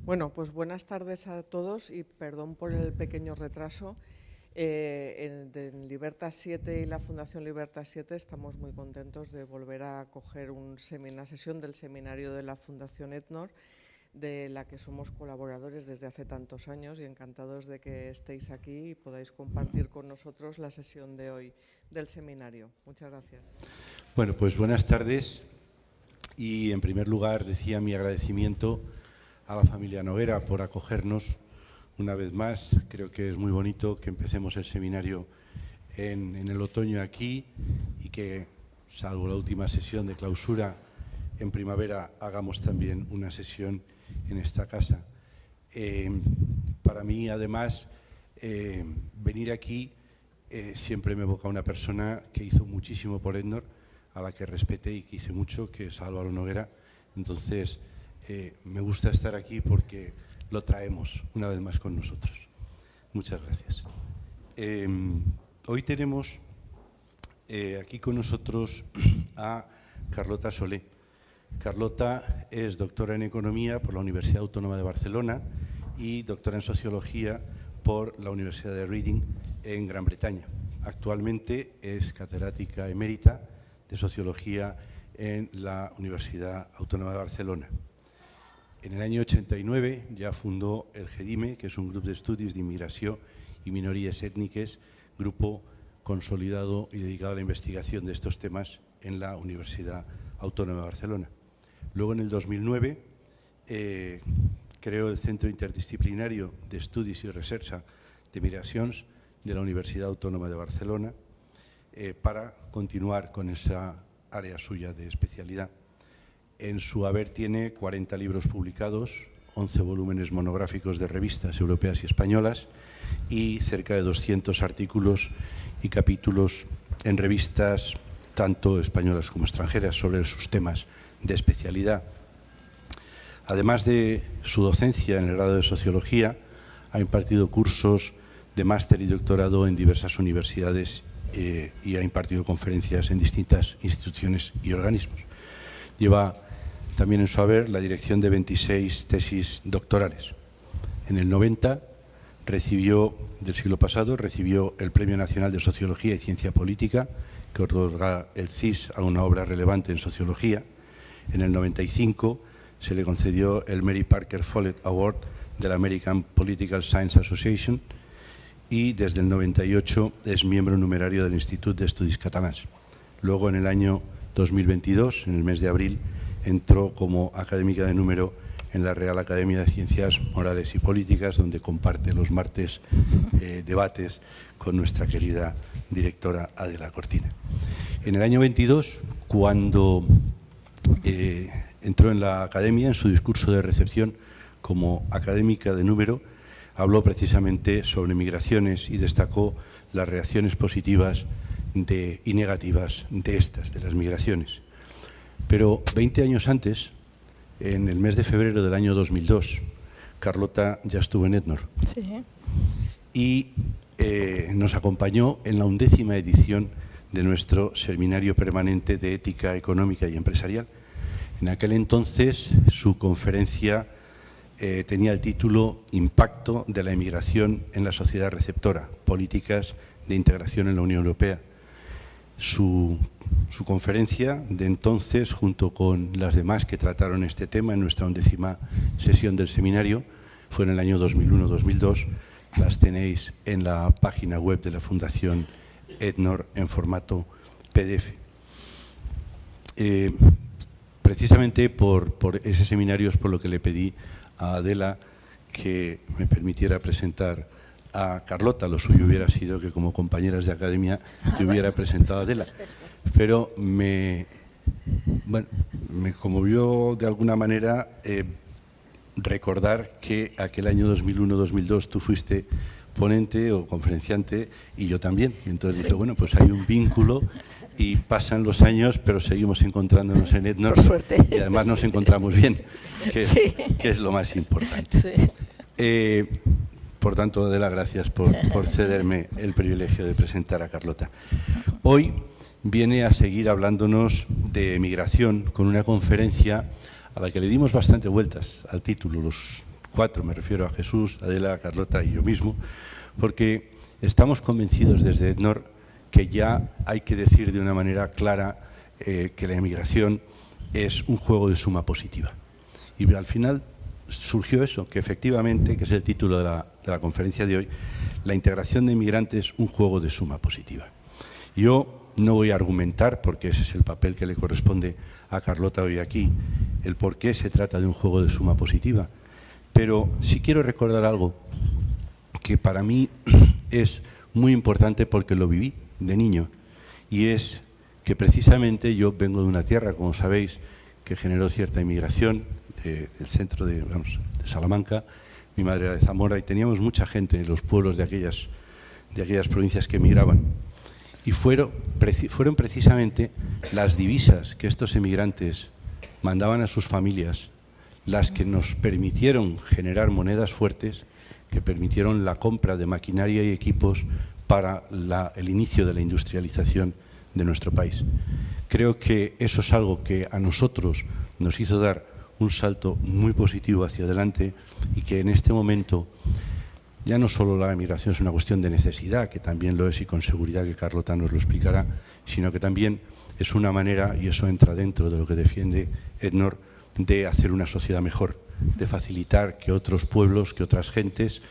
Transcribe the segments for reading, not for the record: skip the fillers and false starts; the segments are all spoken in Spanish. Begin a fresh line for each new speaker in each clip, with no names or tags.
Bueno, pues buenas tardes a todos y perdón por el pequeño retraso. En Libertas 7 y la Fundación Libertas 7 estamos muy contentos de volver a acoger una sesión del seminario de la Fundación ETNOR, de la que somos colaboradores desde hace tantos años, y encantados de que estéis aquí y podáis compartir con nosotros la sesión de hoy del seminario. Muchas gracias.
Bueno, pues buenas tardes y en primer lugar decía mi agradecimiento a la familia Noguera por acogernos una vez más. Creo que es muy bonito que empecemos el seminario en el otoño aquí y que, salvo la última sesión de clausura, en primavera hagamos también una sesión en esta casa. Para mí, además, venir aquí siempre me evoca a una persona que hizo muchísimo por ETNOR, a la que respeté y quise mucho, que es Álvaro Noguera. Entonces, me gusta estar aquí porque lo traemos una vez más con nosotros. Muchas gracias. Hoy tenemos aquí con nosotros a Carlota Solé. Carlota es doctora en Economía por la Universidad Autónoma de Barcelona y doctora en Sociología por la Universidad de Reading en Gran Bretaña. Actualmente es catedrática emérita de Sociología en la Universidad Autónoma de Barcelona. En el año 89 ja fundó el GEDIME, que és un grup d'estudis d'immigració y minorías étniques, grupo consolidado y dedicado a la investigación de estos temas en la Universidad Autónoma de Barcelona. Luego, en el 2009, creó el Centro Interdisciplinario de Estudis y Recerca de Migracions de la Universidad Autónoma de Barcelona para continuar con esa área suya de especialidad. En su haber tiene 40 libros publicados, 11 volúmenes monográficos de revistas europeas y españolas y cerca de 200 artículos y capítulos en revistas tanto españolas como extranjeras sobre sus temas de especialidad. Además de su docencia en el grado de Sociología, ha impartido cursos de máster y doctorado en diversas universidades y ha impartido conferencias en distintas instituciones y organismos. Lleva también en su haber la dirección de 26 tesis doctorales. En el 90, del siglo pasado, recibió el Premio Nacional de Sociología y Ciencia Política, que otorga el CIS a una obra relevante en sociología. En el 95 se le concedió el Mary Parker Follett Award de la American Political Science Association y desde el 98 es miembro numerario del Institut d'Estudis Catalans. Luego, en el año 2022, en el mes de abril, entró como académica de número en la Real Academia de Ciencias Morales y Políticas, donde comparte los martes debates con nuestra querida directora Adela Cortina. En el año 22, cuando entró en la academia, en su discurso de recepción como académica de número, habló precisamente sobre migraciones y destacó las reacciones positivas y negativas de las migraciones. Pero 20 años antes, en el mes de febrero del año 2002, Carlota ya estuvo en ETNOR.
Sí.
Y nos acompañó en la 11ª edición de nuestro seminario permanente de ética económica y empresarial. En aquel entonces su conferencia tenía el título Impacto de la emigración en la sociedad receptora, políticas de integración en la Unión Europea. Su conferencia de entonces, junto con las demás que trataron este tema en nuestra 11ª sesión del seminario, fue en el año 2001-2002. Las tenéis en la página web de la Fundación ETNOR en formato PDF. Precisamente por ese seminario es por lo que le pedí a Adela que me permitiera presentar a Carlota. Lo suyo hubiera sido que como compañeras de academia te hubiera presentado a Adela. Pero me conmovió de alguna manera recordar que aquel año 2001-2002 tú fuiste ponente o conferenciante y yo también. Entonces dije, bueno, pues hay un vínculo y pasan los años, pero seguimos encontrándonos en ETNOR.
Por suerte.
Y además nos encontramos bien, que es lo más importante.
Sí.
Por tanto, Adela, gracias por cederme el privilegio de presentar a Carlota. Hoy viene a seguir hablándonos de migración con una conferencia a la que le dimos bastante vueltas al título. Los cuatro, me refiero a Jesús, Adela, Carlota y yo mismo, porque estamos convencidos desde EDNOR que ya hay que decir de una manera clara que la emigración es un juego de suma positiva. Y al final surgió eso, que efectivamente, que es el título de la conferencia de hoy, la integración de inmigrantes es un juego de suma positiva. Yo no voy a argumentar, porque ese es el papel que le corresponde a Carlota hoy aquí, el por qué se trata de un juego de suma positiva, pero sí quiero recordar algo que para mí es muy importante porque lo viví de niño, y es que precisamente yo vengo de una tierra, como sabéis, que generó cierta inmigración, del centro de Salamanca. Mi madre era de Zamora y teníamos mucha gente en los pueblos de aquellas provincias que emigraban. Y fueron precisamente las divisas que estos emigrantes mandaban a sus familias las que nos permitieron generar monedas fuertes, que permitieron la compra de maquinaria y equipos para el inicio de la industrialización de nuestro país. Creo que eso es algo que a nosotros nos hizo dar un salto muy positivo hacia adelante y que en este momento ya no solo la emigración es una cuestión de necesidad, que también lo es y con seguridad que Carlota nos lo explicará, sino que también es una manera, y eso entra dentro de lo que defiende EDNOR, de hacer una sociedad mejor, de facilitar que otros pueblos, que otras gentes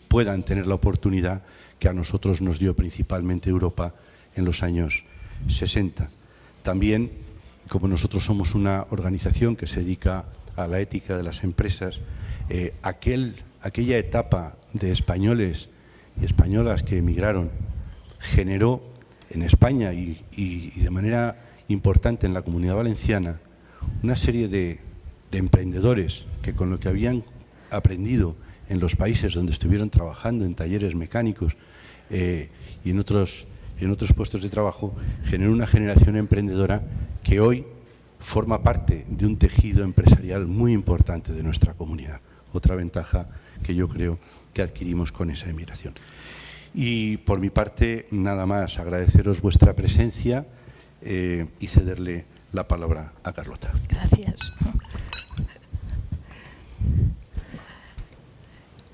puedan tener la oportunidad que a nosotros nos dio principalmente Europa en los años 60. También, como nosotros somos una organización que se dedica a la ética de las empresas, aquella etapa de españoles y españolas que emigraron generó en España y de manera importante en la Comunidad Valenciana una serie de emprendedores que con lo que habían aprendido en los países donde estuvieron trabajando, en talleres mecánicos y en otros puestos de trabajo, generó una generación emprendedora que hoy forma parte de un tejido empresarial muy importante de nuestra comunidad. Otra ventaja que yo creo que adquirimos con esa emigración. Y por mi parte, nada más, agradeceros vuestra presencia y cederle la palabra a Carlota.
Gracias.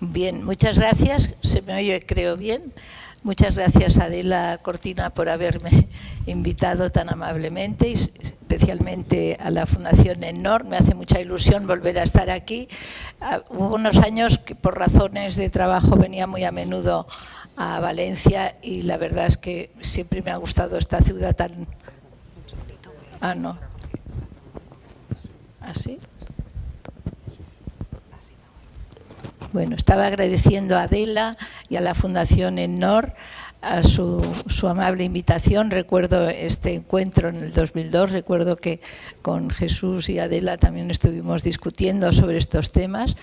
Bien, muchas gracias. Se me oye, creo, bien. Muchas gracias, Adela Cortina, por haberme invitado tan amablemente, y especialmente a la Fundación EDNOR. Me hace mucha ilusión volver a estar aquí. Hubo unos años que por razones de trabajo venía muy a menudo a Valencia y la verdad es que siempre me ha gustado esta ciudad tan... Ah, no. ¿Así? Bueno, estaba agradeciendo a Adela y a la Fundación EDNOR a su amable invitación. Recuerdo este encuentro en el 2002, recuerdo que con Jesús y Adela también estuvimos discutiendo sobre estos temas.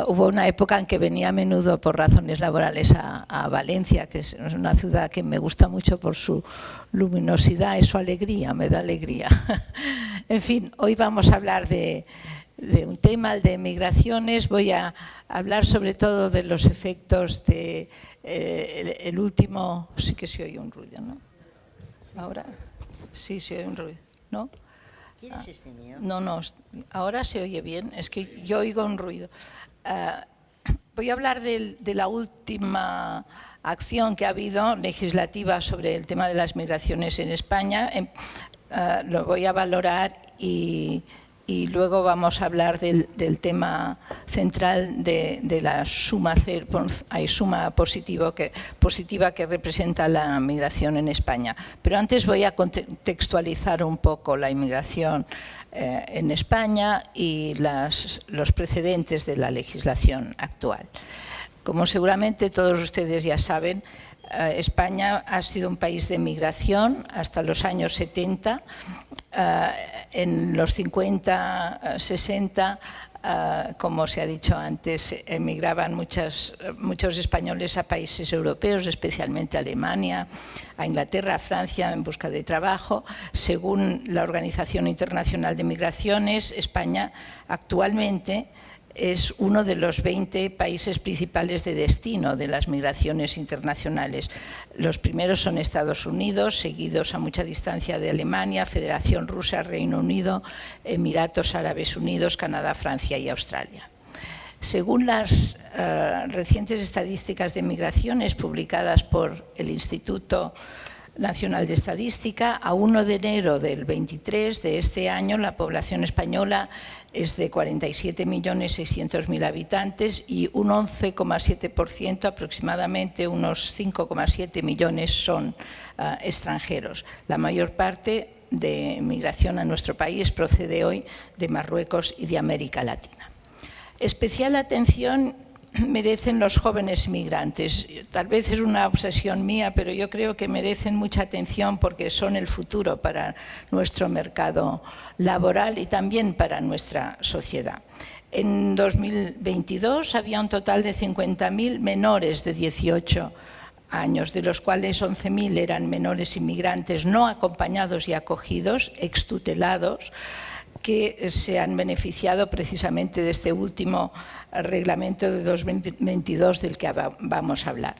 Hubo una época en que venía a menudo por razones laborales a Valencia, que es una ciudad que me gusta mucho por su luminosidad y su alegría, me da alegría. En fin, hoy vamos a hablar de un tema, el de migraciones. Voy a hablar sobre todo de los efectos de el último... Sí que se oye un ruido, ¿no? Ahora sí se oye un ruido, ¿no?
¿Quieres este mío?
No, ahora se oye bien, es que yo oigo un ruido. Voy a hablar de la última acción que ha habido legislativa sobre el tema de las migraciones en España. Lo voy a valorar y luego vamos a hablar del tema central de la suma positiva que representa la migración en España. Pero antes voy a contextualizar un poco la inmigración en España y los precedentes de la legislación actual. Como seguramente todos ustedes ya saben, España ha sido un país de migración hasta los años 70. En los 50, 60, como se ha dicho antes, emigraban muchos españoles a países europeos, especialmente a Alemania, a Inglaterra, a Francia, en busca de trabajo. Según la Organización Internacional de Migraciones, España actualmente es uno de los 20 países principales de destino de las migraciones internacionales. Los primeros son Estados Unidos, seguidos a mucha distancia de Alemania, Federación Rusa, Reino Unido, Emiratos Árabes Unidos, Canadá, Francia y Australia. Según las recientes estadísticas de migraciones publicadas por el Instituto Nacional de Estadística, a 1 de enero del 23 de este año, la población española es de 47.600.000 habitantes y un 11,7%, aproximadamente unos 5,7 millones, son extranjeros. La mayor parte de migración a nuestro país procede hoy de Marruecos y de América Latina. Especial atención merecen los jóvenes migrantes. Tal vez es una obsesión mía, pero yo creo que merecen mucha atención porque son el futuro para nuestro mercado laboral y también para nuestra sociedad. En 2022 había un total de 50.000 menores de 18 años, de los cuales 11.000 eran menores inmigrantes no acompañados y acogidos, extutelados, que se han beneficiado precisamente de este último reglamento de 2022 del que vamos a hablar.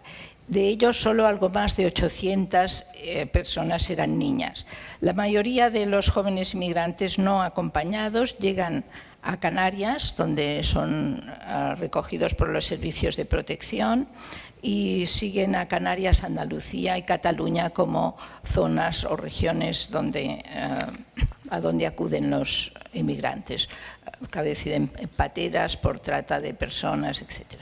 De ellos, solo algo más de 800 personas eran niñas. La mayoría de los jóvenes inmigrantes no acompañados llegan a Canarias, donde son recogidos por los servicios de protección, y siguen a Canarias, Andalucía y Cataluña como zonas o regiones a donde acuden los inmigrantes, cabe decir en pateras por trata de personas, etc.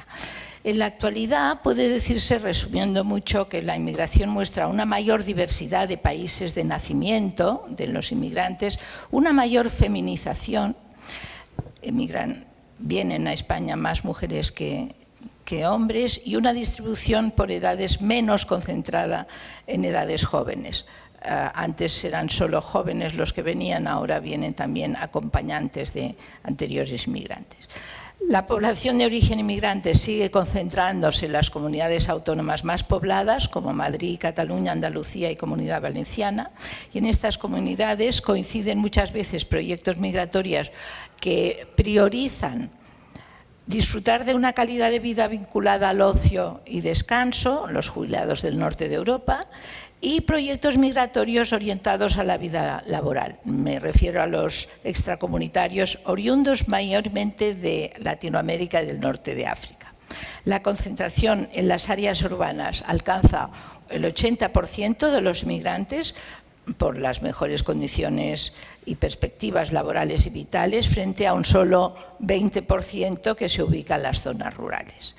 En la actualidad puede decirse, resumiendo mucho, que la inmigración muestra una mayor diversidad de países de nacimiento de los inmigrantes, una mayor feminización. Vienen a España más mujeres que hombres, y una distribución por edades menos concentrada en edades jóvenes. Antes eran solo jóvenes los que venían, ahora vienen también acompañantes de anteriores inmigrantes. La población de origen inmigrante sigue concentrándose en las comunidades autónomas más pobladas, como Madrid, Cataluña, Andalucía y Comunidad Valenciana, y en estas comunidades coinciden muchas veces proyectos migratorios que priorizan disfrutar de una calidad de vida vinculada al ocio y descanso, los jubilados del norte de Europa, y proyectos migratorios orientados a la vida laboral. Me refiero a los extracomunitarios oriundos mayormente de Latinoamérica y del norte de África. La concentración en las áreas urbanas alcanza el 80% de los migrantes por las mejores condiciones y perspectivas laborales y vitales, frente a un solo 20% que se ubica en las zonas rurales.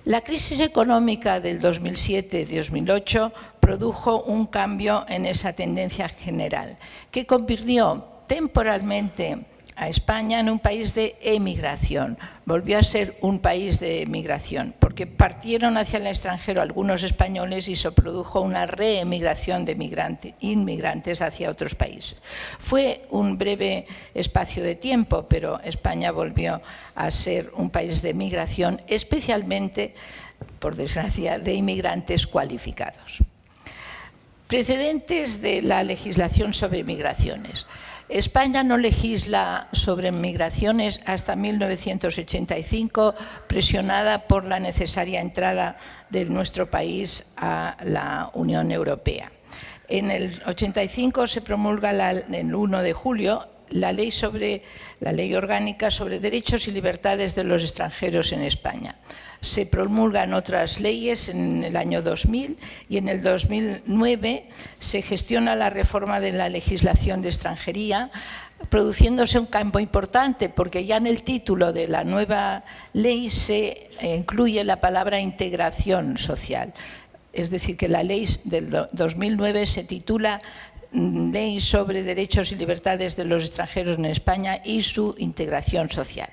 La crisis económica del 2007-2008 produjo un cambio en esa tendencia general, que convirtió temporalmente a España en un país de emigración. Volvió a ser un país de emigración, porque partieron hacia el extranjero algunos españoles y se produjo una reemigración de inmigrantes hacia otros países. Fue un breve espacio de tiempo, pero España volvió a ser un país de emigración, especialmente, por desgracia, de inmigrantes cualificados. Precedentes de la legislación sobre migraciones. España no legisla sobre migraciones hasta 1985, presionada por la necesaria entrada de nuestro país a la Unión Europea. En el 85 se promulga el 1 de julio la ley orgánica sobre derechos y libertades de los extranjeros en España. Se promulgan otras leyes en el año 2000 y en el 2009 se gestiona la reforma de la legislación de extranjería, produciéndose un cambio importante porque ya en el título de la nueva ley se incluye la palabra integración social. Es decir, que la ley del 2009 se titula Ley sobre derechos y libertades de los extranjeros en España y su integración social.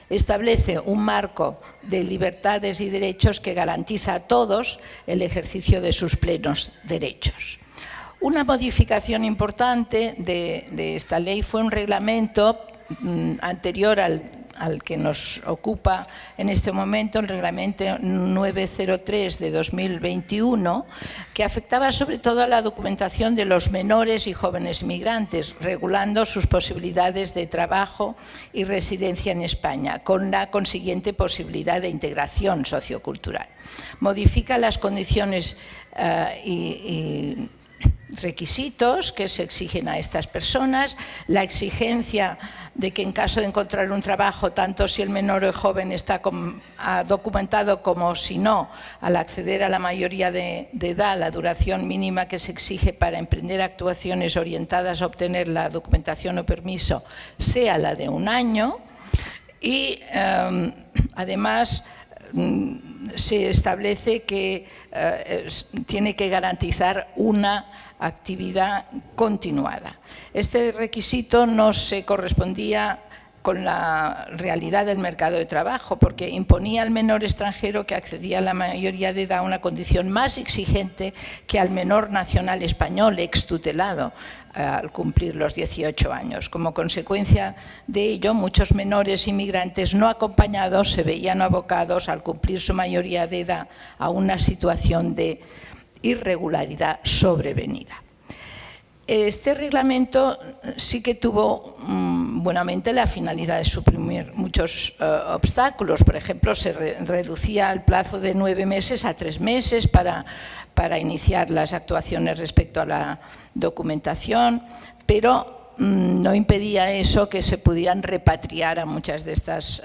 Establece un marco de libertades y derechos que garantiza a todos el ejercicio de sus plenos derechos. Una modificación importante de esta ley fue un reglamento anterior al que nos ocupa en este momento, el reglamento 903 de 2021, que afectaba sobre todo a la documentación de los menores y jóvenes migrantes, regulando sus posibilidades de trabajo y residencia en España, con la consiguiente posibilidad de integración sociocultural. Modifica las condiciones y requisitos que se exigen a estas personas, la exigencia de que en caso de encontrar un trabajo, tanto si el menor o el joven está documentado como si no, al acceder a la mayoría de edad, la duración mínima que se exige para emprender actuaciones orientadas a obtener la documentación o permiso sea la de 1 año y además se establece que tiene que garantizar una actividad continuada. Este requisito no se correspondía con la realidad del mercado de trabajo, porque imponía al menor extranjero que accedía a la mayoría de edad una condición más exigente que al menor nacional español extutelado al cumplir los 18 años. Como consecuencia de ello, muchos menores inmigrantes no acompañados se veían abocados al cumplir su mayoría de edad a una situación de irregularidad sobrevenida. Este reglamento sí que tuvo buenamente la finalidad de suprimir muchos obstáculos. Por ejemplo, se reducía el plazo de 9 meses a 3 meses para iniciar las actuaciones respecto a la documentación, pero no impedía eso que se pudieran repatriar a muchas de estas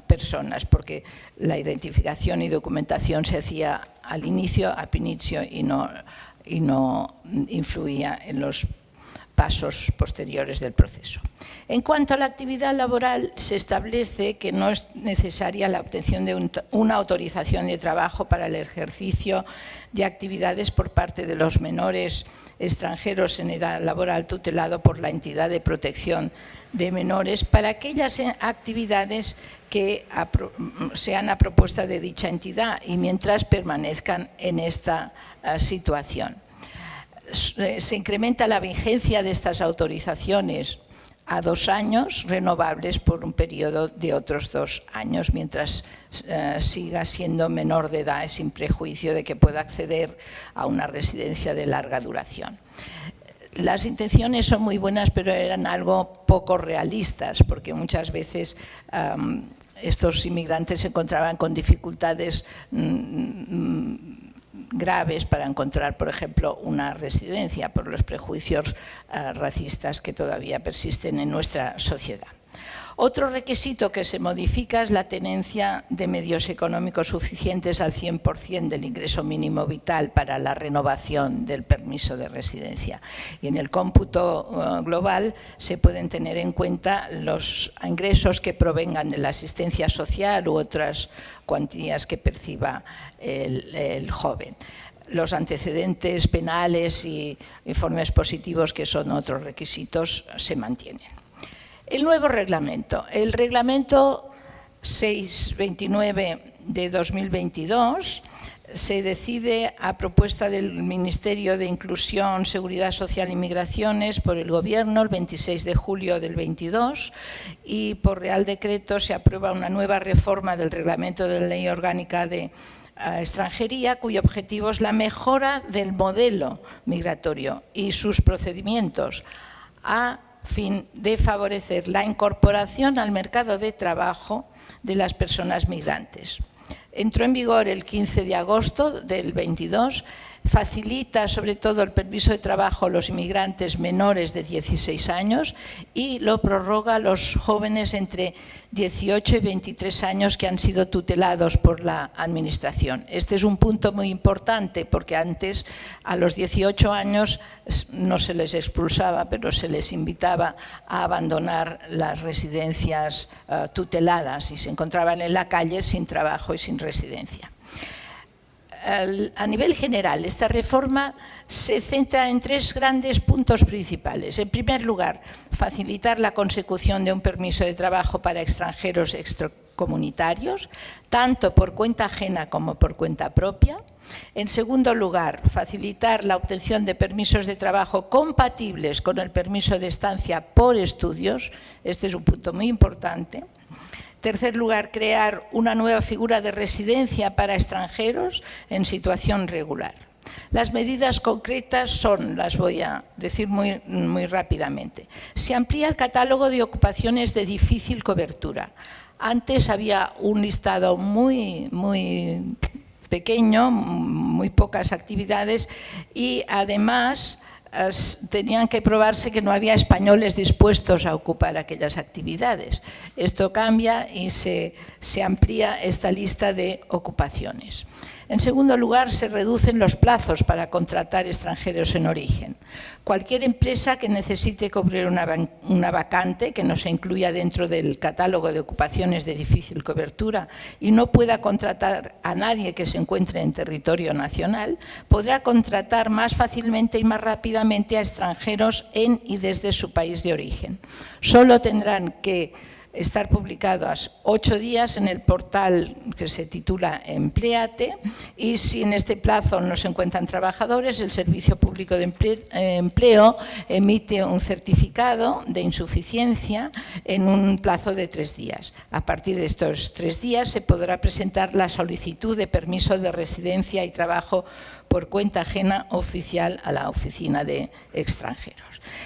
personas, porque la identificación y documentación se hacía al inicio, ab initio, y no influía en los pasos posteriores del proceso. En cuanto a la actividad laboral, se establece que no es necesaria la obtención de una autorización de trabajo para el ejercicio de actividades por parte de los menores extranjeros en edad laboral tutelado por la entidad de protección de menores para aquellas actividades que sean a propuesta de dicha entidad y mientras permanezcan en esta situación. Se incrementa la vigencia de estas autorizaciones a 2 años, renovables por un periodo de otros 2 años, mientras siga siendo menor de edad, sin prejuicio de que pueda acceder a una residencia de larga duración. Las intenciones son muy buenas, pero eran algo poco realistas, porque muchas veces estos inmigrantes se encontraban con dificultades graves para encontrar, por ejemplo, una residencia por los prejuicios racistas que todavía persisten en nuestra sociedad. Otro requisito que se modifica es la tenencia de medios económicos suficientes al 100% del ingreso mínimo vital para la renovación del permiso de residencia. Y en el cómputo global se pueden tener en cuenta los ingresos que provengan de la asistencia social u otras cuantías que perciba el joven. Los antecedentes penales y informes positivos, que son otros requisitos, se mantienen. El nuevo reglamento, el reglamento 629 de 2022, se decide a propuesta del Ministerio de Inclusión, Seguridad Social y Migraciones por el Gobierno el 26 de julio del 22 y por Real Decreto se aprueba una nueva reforma del Reglamento de la Ley Orgánica de Extranjería, cuyo objetivo es la mejora del modelo migratorio y sus procedimientos a fin de favorecer la incorporación al mercado de trabajo de las personas migrantes. Entró en vigor el 15 de agosto del 22, facilita sobre todo el permiso de trabajo a los inmigrantes menores de 16 años y lo prorroga a los jóvenes entre 18 y 23 años que han sido tutelados por la Administración. Este es un punto muy importante porque antes a los 18 años no se les expulsaba, pero se les invitaba a abandonar las residencias tuteladas y se encontraban en la calle sin trabajo y sin residencia. A nivel general, esta reforma se centra en 3 grandes puntos principales. En primer lugar, facilitar la consecución de un permiso de trabajo para extranjeros extracomunitarios, tanto por cuenta ajena como por cuenta propia. En segundo lugar, facilitar la obtención de permisos de trabajo compatibles con el permiso de estancia por estudios. Este es un punto muy importante. En tercer lugar, crear una nueva figura de residencia para extranjeros en situación regular. Las medidas concretas son, las voy a decir muy rápidamente. Se amplía el catálogo de ocupaciones de difícil cobertura. Antes había un listado muy pequeño, muy pocas actividades y además tenían que probarse que no había españoles dispuestos a ocupar aquellas actividades. Esto cambia y se amplía esta lista de ocupaciones. En segundo lugar, se reducen los plazos para contratar extranjeros en origen. Cualquier empresa que necesite cubrir una vacante que no se incluya dentro del catálogo de ocupaciones de difícil cobertura y no pueda contratar a nadie que se encuentre en territorio nacional, podrá contratar más fácilmente y más rápidamente a extranjeros en y desde su país de origen. Solo tendrán que estar publicadas 8 días en el portal que se titula Empléate, y si en este plazo no se encuentran trabajadores, el Servicio Público de Empleo emite un certificado de insuficiencia en un plazo de 3 días. A partir de estos 3 días se podrá presentar la solicitud de permiso de residencia y trabajo por cuenta ajena oficial a la Oficina de Extranjeros.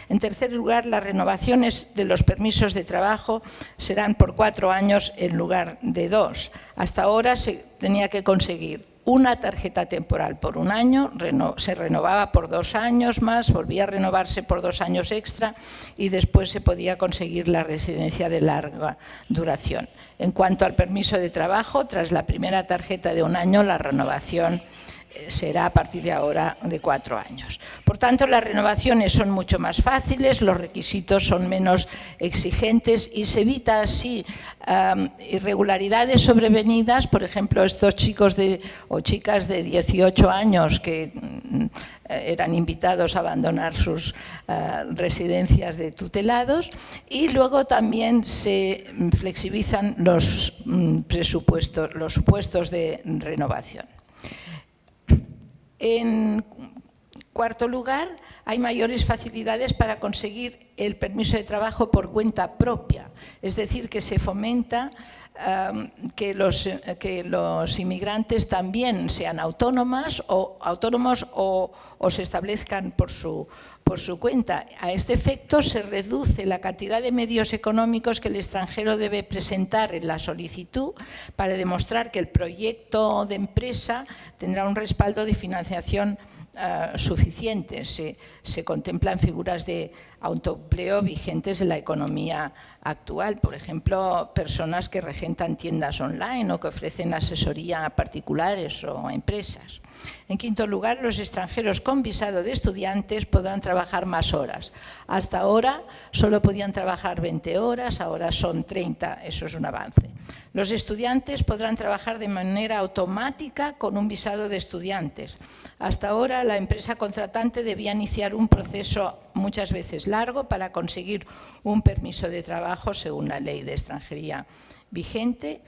En tercer lugar, las renovaciones de los permisos de trabajo serán por 4 años en lugar de 2. Hasta ahora se tenía que conseguir una tarjeta temporal por 1 año, se renovaba por 2 años más, volvía a renovarse por 2 años extra y después se podía conseguir la residencia de larga duración. En cuanto al permiso de trabajo, tras la primera tarjeta de 1 año, la renovación será a partir de ahora de 4 años. Por tanto, las renovaciones son mucho más fáciles, los requisitos son menos exigentes y se evita así irregularidades sobrevenidas. Por ejemplo, estos chicos o chicas de 18 años que eran invitados a abandonar sus residencias de tutelados, y luego también se flexibilizan los supuestos de renovación. En cuarto lugar, hay mayores facilidades para conseguir el permiso de trabajo por cuenta propia, es decir, que se fomenta que los inmigrantes también sean autónomos o se establezcan por su cuenta. A este efecto se reduce la cantidad de medios económicos que el extranjero debe presentar en la solicitud para demostrar que el proyecto de empresa tendrá un respaldo de financiación suficiente. Se contemplan figuras de autoempleo vigentes en la economía actual, por ejemplo, personas que regentan tiendas online o que ofrecen asesoría a particulares o a empresas. En quinto lugar, los extranjeros con visado de estudiantes podrán trabajar más horas. Hasta ahora solo podían trabajar 20 horas, ahora son 30, eso es un avance. Los estudiantes podrán trabajar de manera automática con un visado de estudiantes. Hasta ahora la empresa contratante debía iniciar un proceso muchas veces largo para conseguir un permiso de trabajo según la ley de extranjería vigente.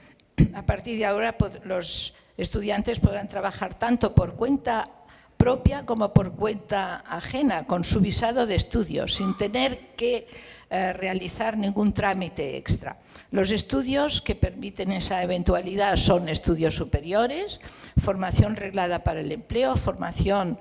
A partir de ahora los estudiantes podrán trabajar tanto por cuenta propia como por cuenta ajena, con su visado de estudios, sin tener que realizar ningún trámite extra. Los estudios que permiten esa eventualidad son estudios superiores, formación reglada para el empleo, formación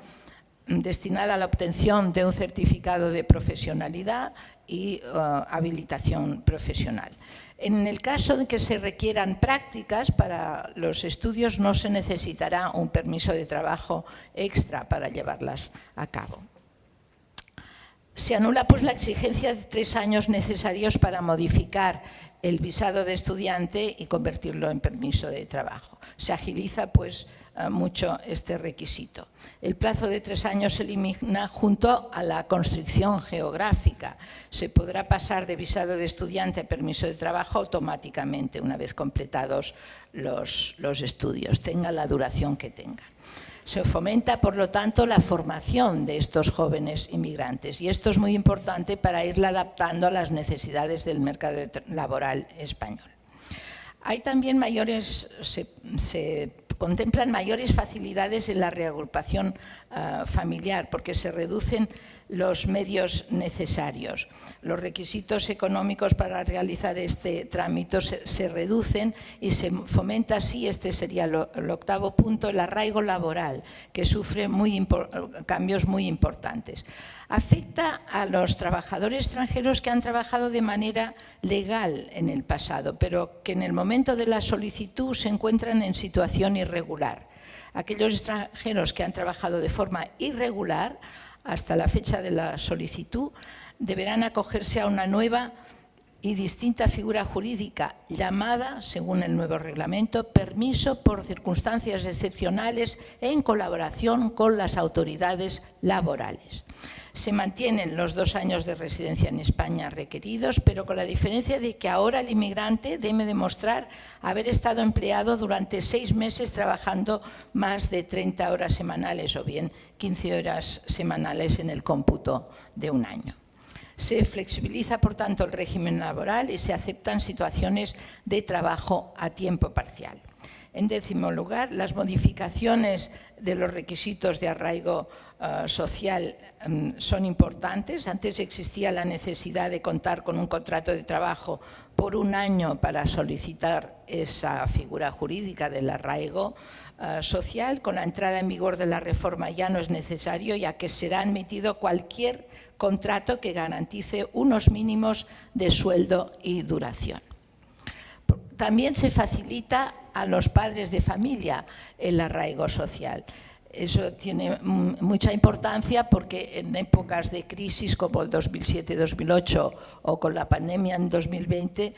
destinada a la obtención de un certificado de profesionalidad y habilitación profesional. En el caso de que se requieran prácticas para los estudios, no se necesitará un permiso de trabajo extra para llevarlas a cabo. Se anula pues la exigencia de 3 años necesarios para modificar el visado de estudiante y convertirlo en permiso de trabajo. Se agiliza pues mucho este requisito. El plazo de 3 años se elimina junto a la constricción geográfica. Se podrá pasar de visado de estudiante a permiso de trabajo automáticamente una vez completados los estudios, tengan la duración que tengan. Se fomenta, por lo tanto, la formación de estos jóvenes inmigrantes, y esto es muy importante para irla adaptando a las necesidades del mercado laboral español. Hay también se contemplan mayores facilidades en la reagrupación familiar, porque se reducen los medios necesarios. Los requisitos económicos para realizar este trámite se reducen y se fomenta así, este sería el octavo punto, el arraigo laboral, que sufre cambios muy importantes. Afecta a los trabajadores extranjeros que han trabajado de manera legal en el pasado, pero que en el momento de la solicitud se encuentran en situación irregular. Aquellos extranjeros que han trabajado de forma irregular hasta la fecha de la solicitud, deberán acogerse a una nueva y distinta figura jurídica llamada, según el nuevo reglamento, permiso por circunstancias excepcionales en colaboración con las autoridades laborales. Se mantienen los 2 años de residencia en España requeridos, pero con la diferencia de que ahora el inmigrante debe demostrar haber estado empleado durante 6 meses trabajando más de 30 horas semanales o bien 15 horas semanales en el cómputo de un año. Se flexibiliza, por tanto, el régimen laboral y se aceptan situaciones de trabajo a tiempo parcial. En 10º lugar, las modificaciones de los requisitos de arraigo social son importantes. Antes existía la necesidad de contar con un contrato de trabajo por 1 año para solicitar esa figura jurídica del arraigo social. Con la entrada en vigor de la reforma ya no es necesario, ya que será admitido cualquier contrato que garantice unos mínimos de sueldo y duración. También se facilita a los padres de familia el arraigo social. Eso tiene mucha importancia porque en épocas de crisis como el 2007-2008 o con la pandemia en 2020,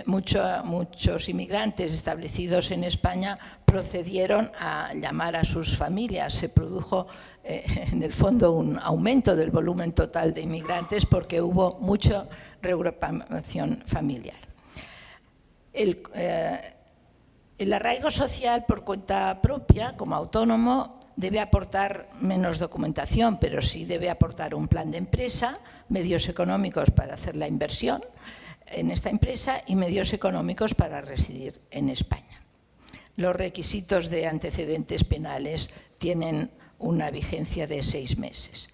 muchos inmigrantes establecidos en España procedieron a llamar a sus familias. Se produjo en el fondo un aumento del volumen total de inmigrantes porque hubo mucha reagrupación familiar. El arraigo social por cuenta propia, como autónomo, debe aportar menos documentación, pero sí debe aportar un plan de empresa, medios económicos para hacer la inversión en esta empresa y medios económicos para residir en España. Los requisitos de antecedentes penales tienen una vigencia de 6 meses.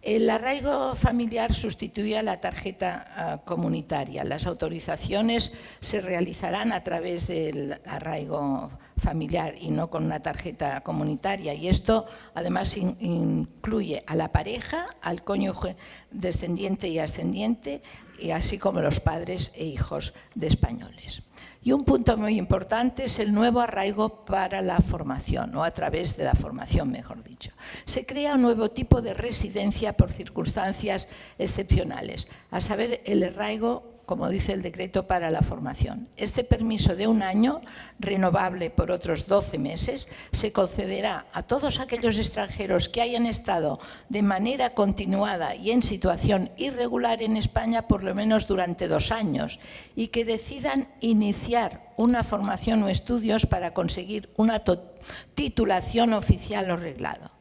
El arraigo familiar sustituye a la tarjeta comunitaria. Las autorizaciones se realizarán a través del arraigo familiar y no con una tarjeta comunitaria. Y esto además incluye a la pareja, al cónyuge descendiente y ascendiente, y así como los padres e hijos de españoles. Y un punto muy importante es el nuevo arraigo para la formación, o a través de la formación, mejor dicho. Se crea un nuevo tipo de residencia por circunstancias excepcionales, a saber, el arraigo, como dice el decreto, para la formación. Este permiso de 1 año, renovable por otros 12 meses, se concederá a todos aquellos extranjeros que hayan estado de manera continuada y en situación irregular en España por lo menos durante 2 años y que decidan iniciar una formación o estudios para conseguir una titulación oficial o reglado.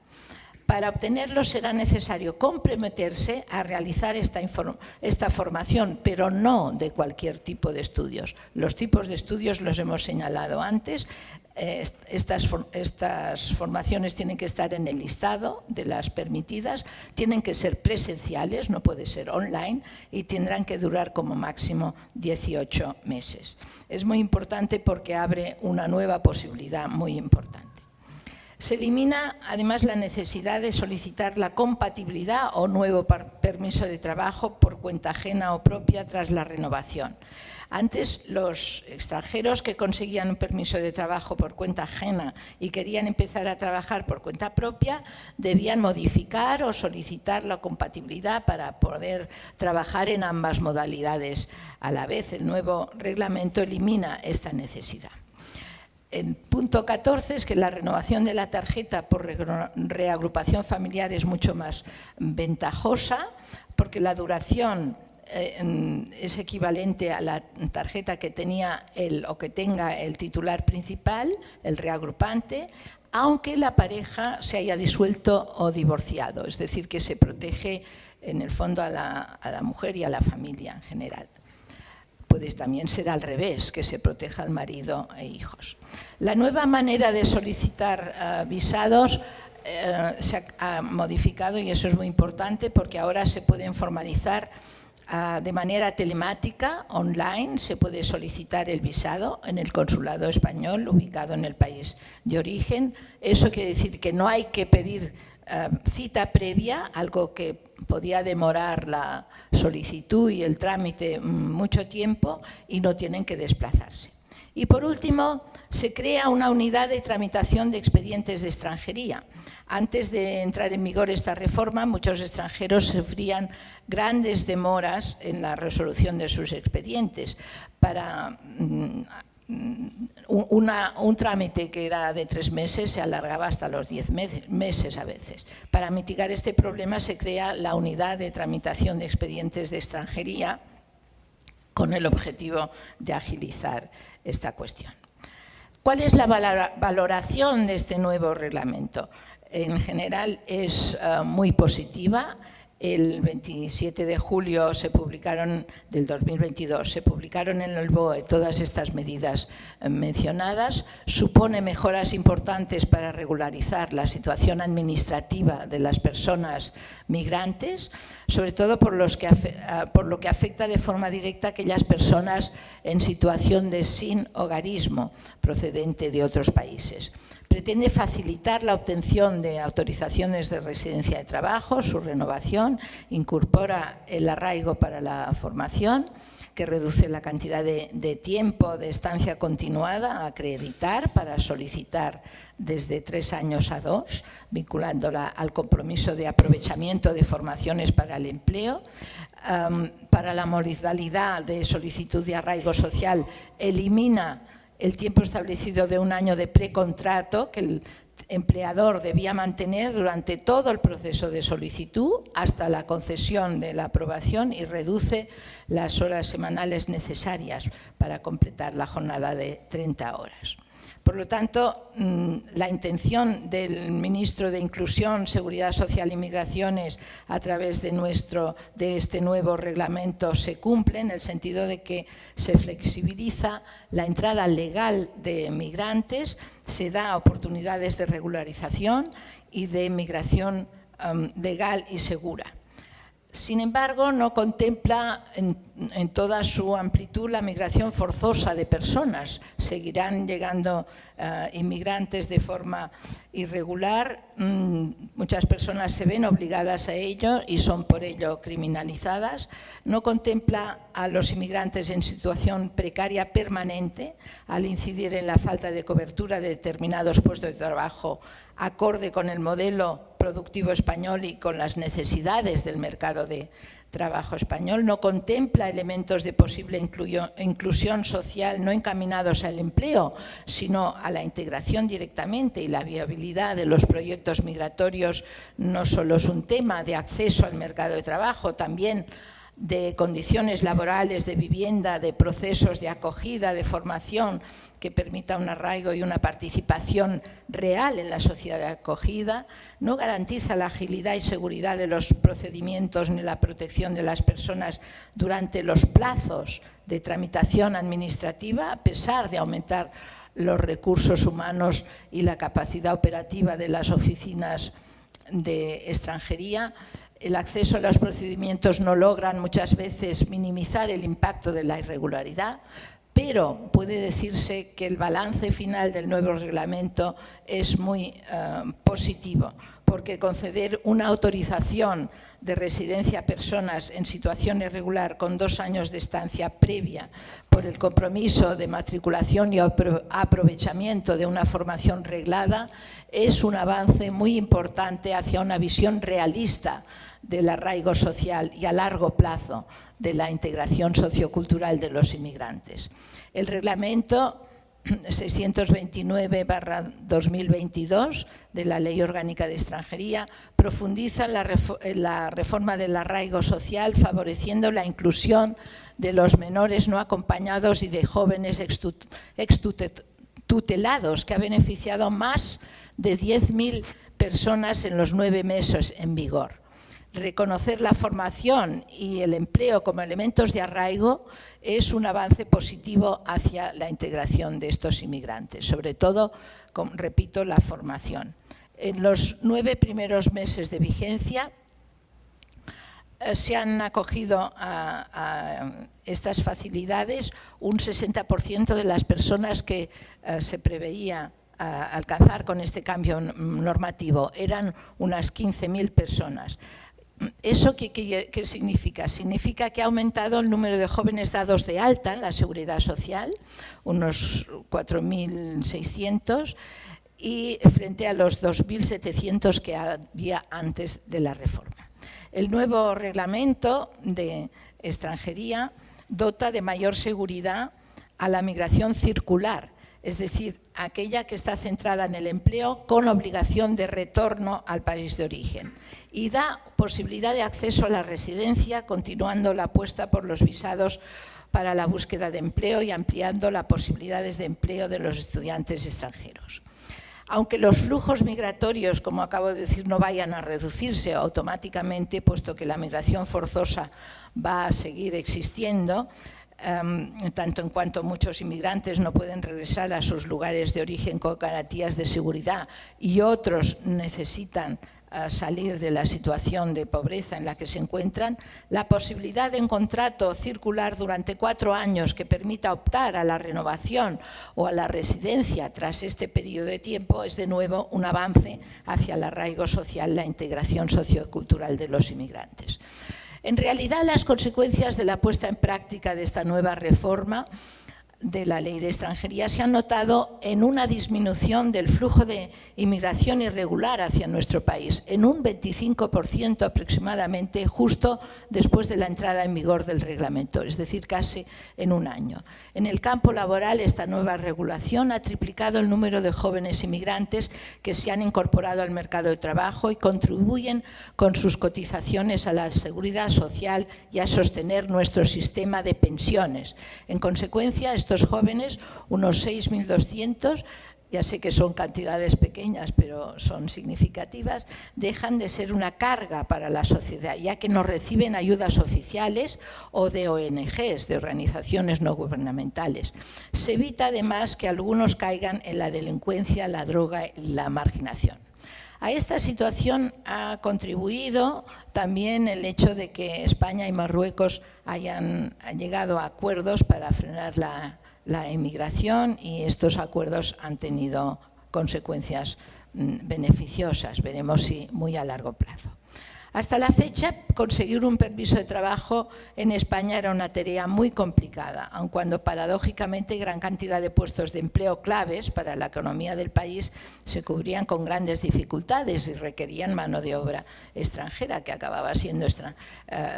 Para obtenerlo será necesario comprometerse a realizar esta formación, pero no de cualquier tipo de estudios. Los tipos de estudios los hemos señalado antes. Estas formaciones tienen que estar en el listado de las permitidas, tienen que ser presenciales, no puede ser online, y tendrán que durar como máximo 18 meses. Es muy importante porque abre una nueva posibilidad muy importante. Se elimina además la necesidad de solicitar la compatibilidad o nuevo permiso de trabajo por cuenta ajena o propia tras la renovación. Antes, los extranjeros que conseguían un permiso de trabajo por cuenta ajena y querían empezar a trabajar por cuenta propia, debían modificar o solicitar la compatibilidad para poder trabajar en ambas modalidades a la vez. El nuevo reglamento elimina esta necesidad. El punto 14 es que la renovación de la tarjeta por reagrupación familiar es mucho más ventajosa porque la duración es equivalente a la tarjeta que tenía que tenga el titular principal, el reagrupante, aunque la pareja se haya disuelto o divorciado, es decir, que se protege en el fondo a la mujer y a la familia en general. Puede también ser al revés, que se proteja al marido e hijos. La nueva manera de solicitar visados se ha modificado y eso es muy importante porque ahora se pueden formalizar de manera telemática, online, se puede solicitar el visado en el consulado español ubicado en el país de origen. Eso quiere decir que no hay que pedir cita previa, algo que podía demorar la solicitud y el trámite mucho tiempo y no tienen que desplazarse. Y por último, se crea una unidad de tramitación de expedientes de extranjería. Antes de entrar en vigor esta reforma, muchos extranjeros sufrían grandes demoras en la resolución de sus expedientes. Para un trámite que era de 3 meses se alargaba hasta los 10 meses a veces. Para mitigar este problema se crea la unidad de tramitación de expedientes de extranjería con el objetivo de agilizar esta cuestión. ¿Cuál es la valoración de este nuevo reglamento? En general es muy positiva. El 27 de julio del 2022 se publicaron en el BOE todas estas medidas mencionadas. Supone mejoras importantes para regularizar la situación administrativa de las personas migrantes, sobre todo por lo que afecta de forma directa a aquellas personas en situación de sin hogarismo procedente de otros países. Pretende facilitar la obtención de autorizaciones de residencia de trabajo, su renovación, incorpora el arraigo para la formación, que reduce la cantidad de tiempo de estancia continuada a acreditar para solicitar desde 3 años a 2, vinculándola al compromiso de aprovechamiento de formaciones para el empleo. Para la modalidad de solicitud de arraigo social, elimina el tiempo establecido de 1 año de precontrato que el empleador debía mantener durante todo el proceso de solicitud hasta la concesión de la aprobación y reduce las horas semanales necesarias para completar la jornada de 30 horas. Por lo tanto, la intención del ministro de Inclusión, Seguridad Social y Migraciones a través de este nuevo reglamento se cumple en el sentido de que se flexibiliza la entrada legal de migrantes, se da oportunidades de regularización y de migración legal y segura. Sin embargo, no contempla en toda su amplitud la migración forzosa de personas. Seguirán llegando inmigrantes de forma irregular. Muchas personas se ven obligadas a ello y son por ello criminalizadas. No contempla a los inmigrantes en situación precaria permanente al incidir en la falta de cobertura de determinados puestos de trabajo acorde con el modelo productivo español y con las necesidades del mercado de trabajo español. No contempla elementos de posible inclusión social no encaminados al empleo, sino a la integración directamente, y la viabilidad de los proyectos migratorios no solo es un tema de acceso al mercado de trabajo, también de condiciones laborales, de vivienda, de procesos de acogida, de formación que permita un arraigo y una participación real en la sociedad de acogida, no garantiza la agilidad y seguridad de los procedimientos ni la protección de las personas durante los plazos de tramitación administrativa, a pesar de aumentar los recursos humanos y la capacidad operativa de las oficinas de extranjería. El acceso a los procedimientos no logran muchas veces minimizar el impacto de la irregularidad, pero puede decirse que el balance final del nuevo reglamento es muy positivo, porque conceder una autorización de residencia a personas en situación irregular con 2 años de estancia previa por el compromiso de matriculación y aprovechamiento de una formación reglada es un avance muy importante hacia una visión realista del arraigo social y a largo plazo de la integración sociocultural de los inmigrantes. El reglamento 629/2022 de la Ley Orgánica de Extranjería profundiza en la reforma del arraigo social, favoreciendo la inclusión de los menores no acompañados y de jóvenes extutelados, que ha beneficiado a más de 10.000 personas en los 9 meses en vigor. Reconocer la formación y el empleo como elementos de arraigo es un avance positivo hacia la integración de estos inmigrantes, sobre todo, repito, la formación. En los 9 primeros meses de vigencia se han acogido a estas facilidades un 60% de las personas que se preveía alcanzar con este cambio normativo. Eran unas 15.000 personas. ¿Eso qué significa? Significa que ha aumentado el número de jóvenes dados de alta en la Seguridad Social, unos 4.600, y frente a los 2.700 que había antes de la reforma. El nuevo reglamento de extranjería dota de mayor seguridad a la migración circular, es decir, aquella que está centrada en el empleo con obligación de retorno al país de origen, y da posibilidad de acceso a la residencia, continuando la apuesta por los visados para la búsqueda de empleo y ampliando las posibilidades de empleo de los estudiantes extranjeros. Aunque los flujos migratorios, como acabo de decir, no vayan a reducirse automáticamente, puesto que la migración forzosa va a seguir existiendo, tanto en cuanto muchos inmigrantes no pueden regresar a sus lugares de origen con garantías de seguridad y otros necesitan salir de la situación de pobreza en la que se encuentran, la posibilidad de un contrato circular durante 4 años que permita optar a la renovación o a la residencia tras este periodo de tiempo es de nuevo un avance hacia el arraigo social, la integración sociocultural de los inmigrantes. En realidad, las consecuencias de la puesta en práctica de esta nueva reforma de la Ley de Extranjería se han notado en una disminución del flujo de inmigración irregular hacia nuestro país, en un 25% aproximadamente, justo después de la entrada en vigor del reglamento, es decir, casi en un año. En el campo laboral, esta nueva regulación ha triplicado el número de jóvenes inmigrantes que se han incorporado al mercado de trabajo y contribuyen con sus cotizaciones a la seguridad social y a sostener nuestro sistema de pensiones. En consecuencia, estos jóvenes, unos 6.200, ya sé que son cantidades pequeñas, pero son significativas, dejan de ser una carga para la sociedad, ya que no reciben ayudas oficiales o de ONGs, de organizaciones no gubernamentales. Se evita además que algunos caigan en la delincuencia, la droga y la marginación. A esta situación ha contribuido también el hecho de que España y Marruecos hayan llegado a acuerdos para frenar la emigración, y estos acuerdos han tenido consecuencias beneficiosas, veremos si muy a largo plazo. Hasta la fecha, conseguir un permiso de trabajo en España era una tarea muy complicada, aun cuando paradójicamente gran cantidad de puestos de empleo claves para la economía del país se cubrían con grandes dificultades y requerían mano de obra extranjera, que acababa siendo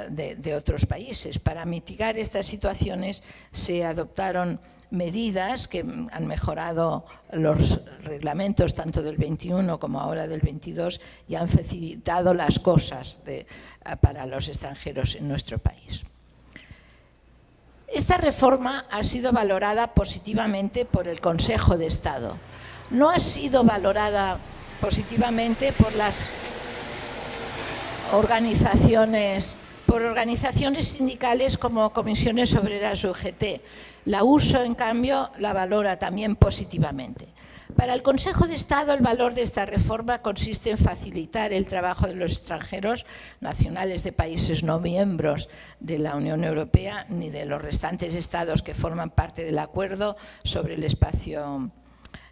de otros países. Para mitigar estas situaciones se adoptaron medidas que han mejorado los reglamentos tanto del 21 como ahora del 22 y han facilitado las cosas para los extranjeros en nuestro país. Esta reforma ha sido valorada positivamente por el Consejo de Estado. No ha sido valorada positivamente por las organizaciones sindicales como Comisiones Obreras UGT. La USO, en cambio, la valora también positivamente. Para el Consejo de Estado, el valor de esta reforma consiste en facilitar el trabajo de los extranjeros nacionales de países no miembros de la Unión Europea ni de los restantes estados que forman parte del acuerdo sobre el espacio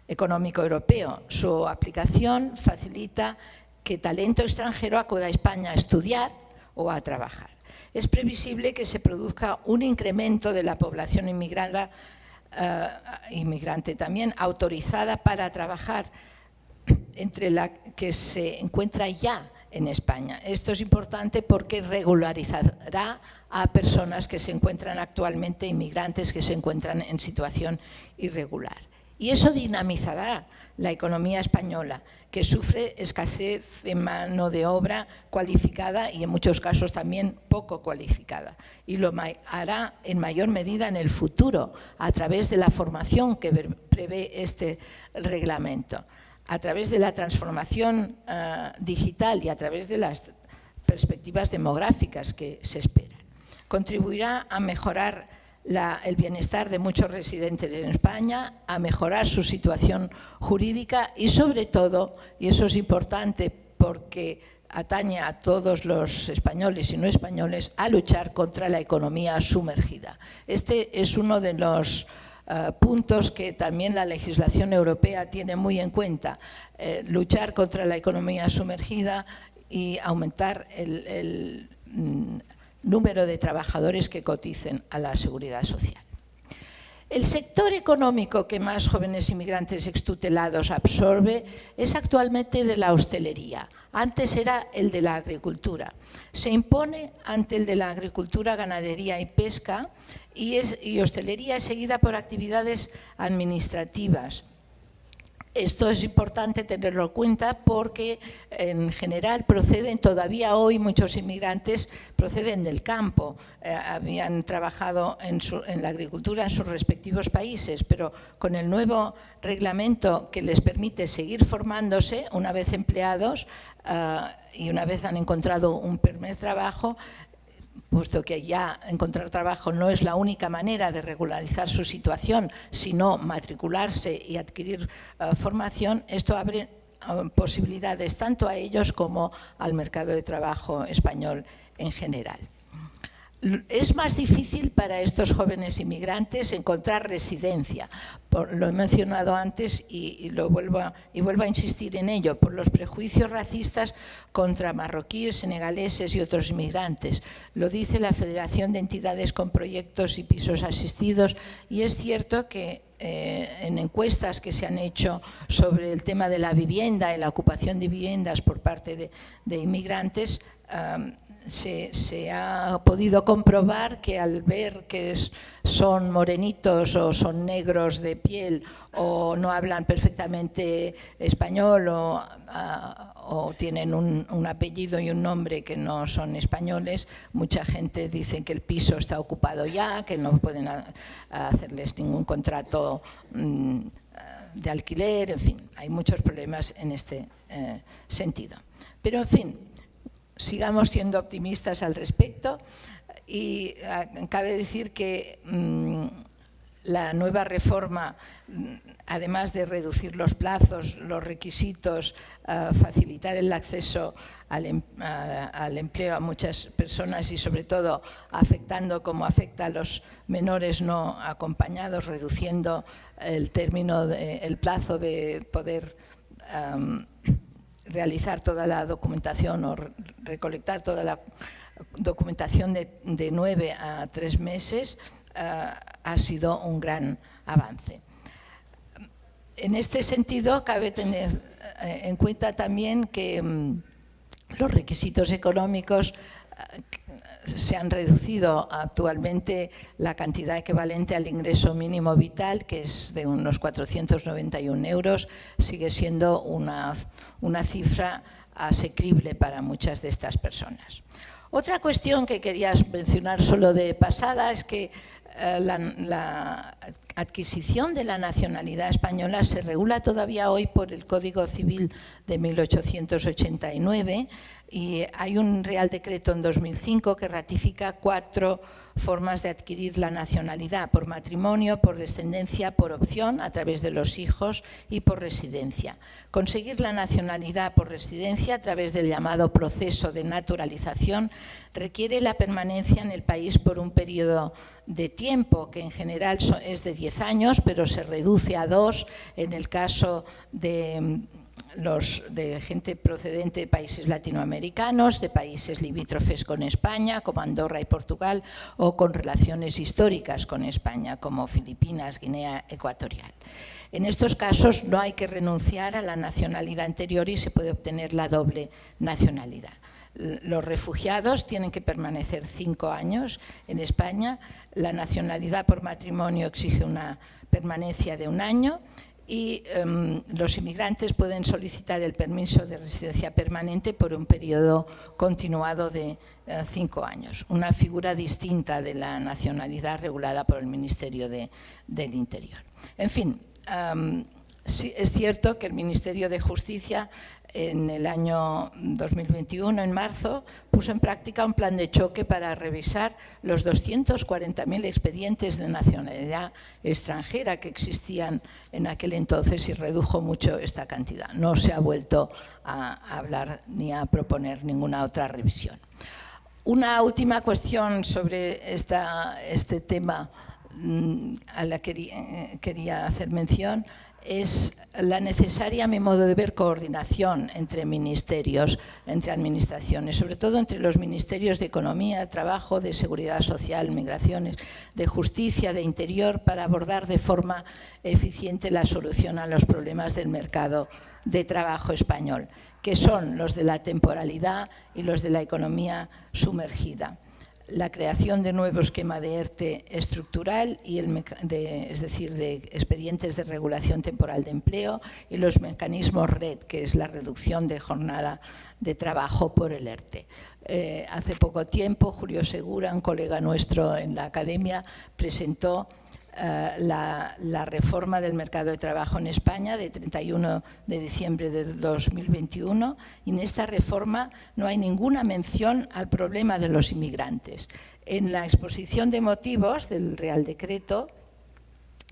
económico europeo. Su aplicación facilita que talento extranjero acuda a España a estudiar o a trabajar. Es previsible que se produzca un incremento de la población inmigrante también, autorizada para trabajar, entre la que se encuentra ya en España. Esto es importante porque regularizará a personas que se encuentran actualmente, inmigrantes que se encuentran en situación irregular. Y eso dinamizará la economía española, que sufre escasez de mano de obra cualificada y en muchos casos también poco cualificada. Y lo hará en mayor medida en el futuro, a través de la formación que prevé este reglamento, a través de la transformación digital y a través de las perspectivas demográficas que se esperan. Contribuirá a mejorar el bienestar de muchos residentes en España, a mejorar su situación jurídica y, sobre todo, y eso es importante porque atañe a todos los españoles y no españoles, a luchar contra la economía sumergida. Este es uno de los puntos que también la legislación europea tiene muy en cuenta, luchar contra la economía sumergida y aumentar el número de trabajadores que coticen a la seguridad social. El sector económico que más jóvenes inmigrantes extutelados absorbe es actualmente de la hostelería. Antes era el de la agricultura. Se impone ante el de la agricultura, ganadería y pesca, y hostelería es seguida por actividades administrativas. Esto es importante tenerlo en cuenta porque en general proceden, todavía hoy muchos inmigrantes proceden del campo, habían trabajado en la agricultura en sus respectivos países, pero con el nuevo reglamento que les permite seguir formándose una vez empleados y una vez han encontrado un primer trabajo, puesto que ya encontrar trabajo no es la única manera de regularizar su situación, sino matricularse y adquirir formación, esto abre posibilidades tanto a ellos como al mercado de trabajo español en general. Es más difícil para estos jóvenes inmigrantes encontrar residencia, lo he mencionado antes y vuelvo a insistir en ello, por los prejuicios racistas contra marroquíes, senegaleses y otros inmigrantes. Lo dice la Federación de Entidades con Proyectos y Pisos Asistidos, y es cierto que en encuestas que se han hecho sobre el tema de la vivienda y la ocupación de viviendas por parte de inmigrantes, se ha podido comprobar que al ver que son morenitos o son negros de piel o no hablan perfectamente español o tienen un apellido y un nombre que no son españoles, mucha gente dice que el piso está ocupado ya, que no pueden hacerles ningún contrato de alquiler, en fin, hay muchos problemas en este sentido. Pero en fin, sigamos siendo optimistas al respecto y cabe decir que la nueva reforma, además de reducir los plazos, los requisitos, facilitar el acceso al empleo a muchas personas y sobre todo afectando como afecta a los menores no acompañados, reduciendo el plazo de poder realizar toda la documentación o recolectar toda la documentación de 9 a 3 meses ha sido un gran avance. En este sentido, cabe tener en cuenta también que los requisitos económicos se han reducido. Actualmente la cantidad equivalente al ingreso mínimo vital, que es de unos 491 euros, sigue siendo una cifra asequible para muchas de estas personas. Otra cuestión que quería mencionar solo de pasada es que la adquisición de la nacionalidad española se regula todavía hoy por el Código Civil de 1889 y hay un Real Decreto en 2005 que ratifica 4 formas de adquirir la nacionalidad: por matrimonio, por descendencia, por opción a través de los hijos y por residencia. Conseguir la nacionalidad por residencia a través del llamado proceso de naturalización requiere la permanencia en el país por un periodo de tiempo que en general es de 10 años, pero se reduce a 2 en el caso de gente procedente de países latinoamericanos, de países limítrofes con España, como Andorra y Portugal, o con relaciones históricas con España, como Filipinas, Guinea Ecuatorial. En estos casos no hay que renunciar a la nacionalidad anterior y se puede obtener la doble nacionalidad. Los refugiados tienen que permanecer 5 años en España. La nacionalidad por matrimonio exige una permanencia de 1 año. Y los inmigrantes pueden solicitar el permiso de residencia permanente por un periodo continuado de 5 años, una figura distinta de la nacionalidad regulada por el Ministerio del Interior. En fin, sí, es cierto que el Ministerio de Justicia en el año 2021, en marzo, puso en práctica un plan de choque para revisar los 240.000 expedientes de nacionalidad extranjera que existían en aquel entonces y redujo mucho esta cantidad. No se ha vuelto a hablar ni a proponer ninguna otra revisión. Una última cuestión sobre este tema a la que quería hacer mención es la necesaria, a mi modo de ver, coordinación entre ministerios, entre administraciones, sobre todo entre los ministerios de Economía, Trabajo, de Seguridad Social, Migraciones, de Justicia, de Interior, para abordar de forma eficiente la solución a los problemas del mercado de trabajo español, que son los de la temporalidad y los de la economía sumergida. La creación de nuevo esquema de ERTE estructural, es decir, de expedientes de regulación temporal de empleo, y los mecanismos RED, que es la reducción de jornada de trabajo por el ERTE. Hace poco tiempo, Julio Segura, un colega nuestro en la academia, presentó la reforma del mercado de trabajo en España de 31 de diciembre de 2021, y en esta reforma no hay ninguna mención al problema de los inmigrantes. En la exposición de motivos del Real Decreto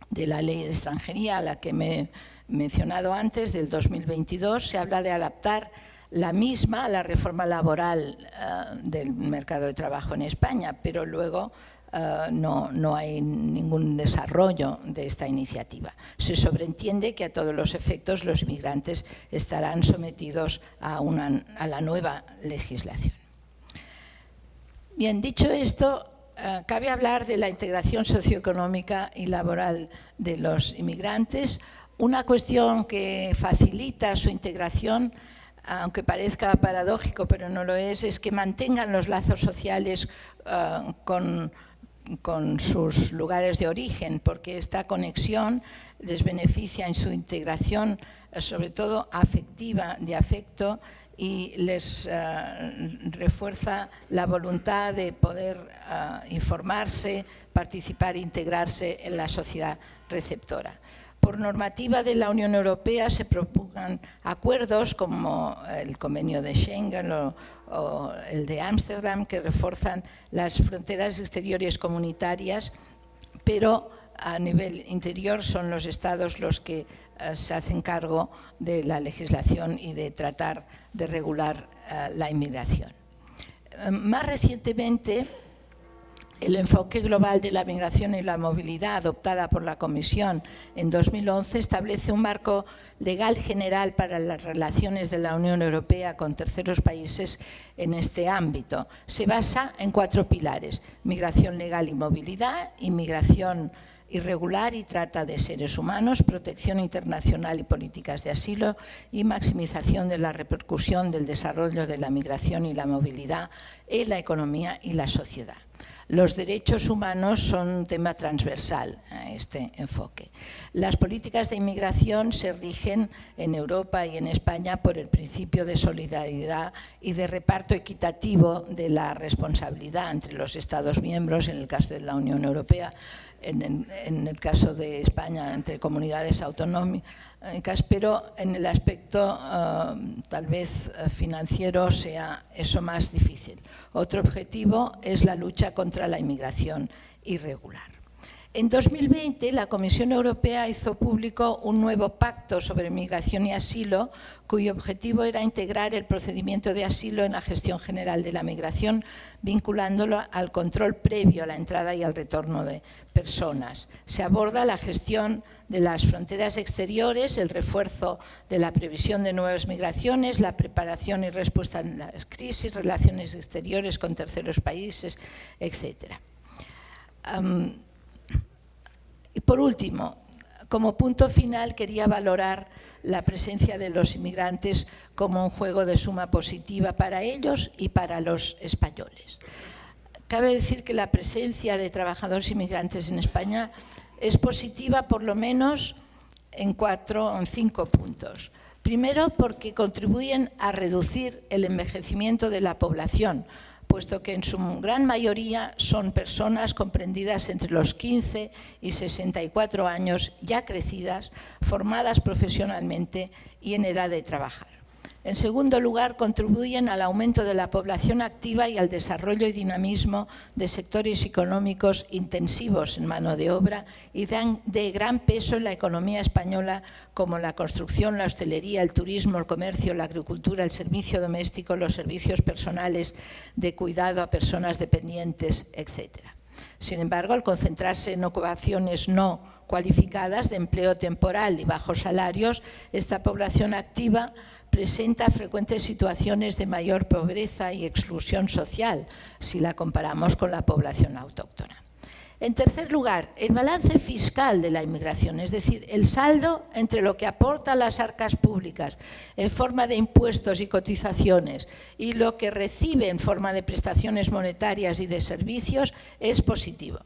de la Ley de Extranjería, a la que me he mencionado antes, del 2022, se habla de adaptar la misma a la reforma laboral del mercado de trabajo en España, pero luego no hay ningún desarrollo de esta iniciativa. Se sobreentiende que a todos los efectos los inmigrantes estarán sometidos a la nueva legislación. Bien, dicho esto, cabe hablar de la integración socioeconómica y laboral de los inmigrantes, una cuestión que facilita su integración, aunque parezca paradójico, pero no lo es que mantengan los lazos sociales con sus lugares de origen, porque esta conexión les beneficia en su integración, sobre todo afectiva, de afecto, y les refuerza la voluntad de poder informarse, participar e integrarse en la sociedad receptora. Por normativa de la Unión Europea se propugnan acuerdos como el Convenio de Schengen o el de Ámsterdam, que refuerzan las fronteras exteriores comunitarias, pero a nivel interior son los Estados los que se hacen cargo de la legislación y de tratar de regular la inmigración. Más recientemente, el enfoque global de la migración y la movilidad adoptada por la Comisión en 2011 establece un marco legal general para las relaciones de la Unión Europea con terceros países en este ámbito. Se basa en 4 pilares: migración legal y movilidad, inmigración irregular y trata de seres humanos, protección internacional y políticas de asilo, y maximización de la repercusión del desarrollo de la migración y la movilidad en la economía y la sociedad. Los derechos humanos son un tema transversal a este enfoque. Las políticas de inmigración se rigen en Europa y en España por el principio de solidaridad y de reparto equitativo de la responsabilidad entre los Estados miembros, en el caso de la Unión Europea, en el caso de España entre comunidades autonómicas, pero en el aspecto tal vez financiero sea eso más difícil. Otro objetivo es la lucha contra la inmigración irregular. En 2020, la Comisión Europea hizo público un nuevo pacto sobre migración y asilo, cuyo objetivo era integrar el procedimiento de asilo en la gestión general de la migración, vinculándolo al control previo a la entrada y al retorno de personas. Se aborda la gestión de las fronteras exteriores, el refuerzo de la previsión de nuevas migraciones, la preparación y respuesta a las crisis, relaciones exteriores con terceros países, etc. Y por último, como punto final, quería valorar la presencia de los inmigrantes como un juego de suma positiva para ellos y para los españoles. Cabe decir que la presencia de trabajadores inmigrantes en España es positiva por lo menos en 5 puntos. Primero, porque contribuyen a reducir el envejecimiento de la población, puesto que en su gran mayoría son personas comprendidas entre los 15 y 64 años, ya crecidas, formadas profesionalmente y en edad de trabajar. En segundo lugar, contribuyen al aumento de la población activa y al desarrollo y dinamismo de sectores económicos intensivos en mano de obra y de gran peso en la economía española, como la construcción, la hostelería, el turismo, el comercio, la agricultura, el servicio doméstico, los servicios personales de cuidado a personas dependientes, etc. Sin embargo, al concentrarse en ocupaciones no cualificadas de empleo temporal y bajos salarios, esta población activa presenta frecuentes situaciones de mayor pobreza y exclusión social si la comparamos con la población autóctona. En tercer lugar, el balance fiscal de la inmigración, es decir, el saldo entre lo que aporta las arcas públicas en forma de impuestos y cotizaciones y lo que recibe en forma de prestaciones monetarias y de servicios, es positivo,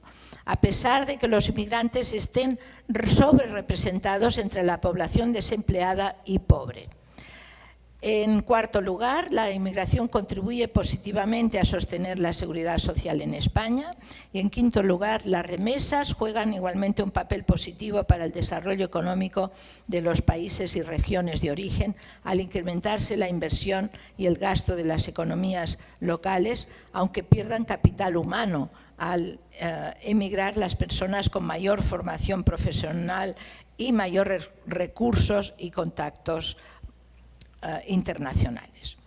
a pesar de que los inmigrantes estén sobrerepresentados entre la población desempleada y pobre. En cuarto lugar, la inmigración contribuye positivamente a sostener la seguridad social en España. Y en quinto lugar, las remesas juegan igualmente un papel positivo para el desarrollo económico de los países y regiones de origen, al incrementarse la inversión y el gasto de las economías locales, aunque pierdan capital humano al emigrar las personas con mayor formación profesional y mayores recursos y contactos internacionales.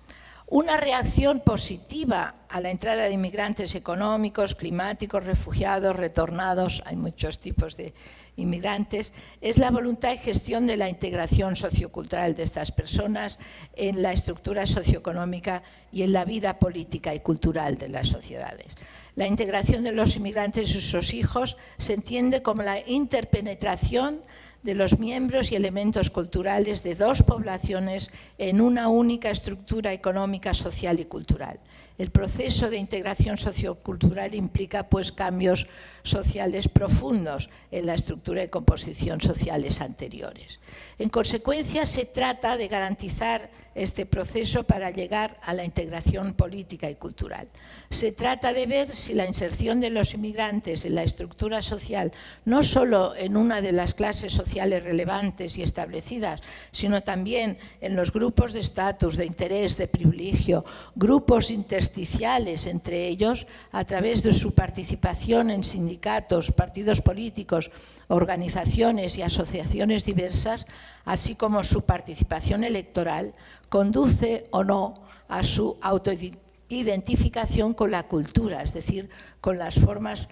Una reacción positiva a la entrada de inmigrantes económicos, climáticos, refugiados, retornados, hay muchos tipos de inmigrantes, es la voluntad y gestión de la integración sociocultural de estas personas en la estructura socioeconómica y en la vida política y cultural de las sociedades. La integración de los inmigrantes y sus hijos se entiende como la interpenetración de los miembros y elementos culturales de dos poblaciones en una única estructura económica, social y cultural. El proceso de integración sociocultural implica pues cambios sociales profundos en la estructura y composición sociales anteriores. En consecuencia, se trata de garantizar este proceso para llegar a la integración política y cultural. Se trata de ver si la inserción de los inmigrantes en la estructura social, no solo en una de las clases sociales relevantes y establecidas, sino también en los grupos de estatus, de interés, de privilegio, grupos intersticiales entre ellos, a través de su participación en sindicatos, partidos políticos, organizaciones y asociaciones diversas, así como su participación electoral, conduce o no a su autoidentificación con la cultura, es decir, con las formas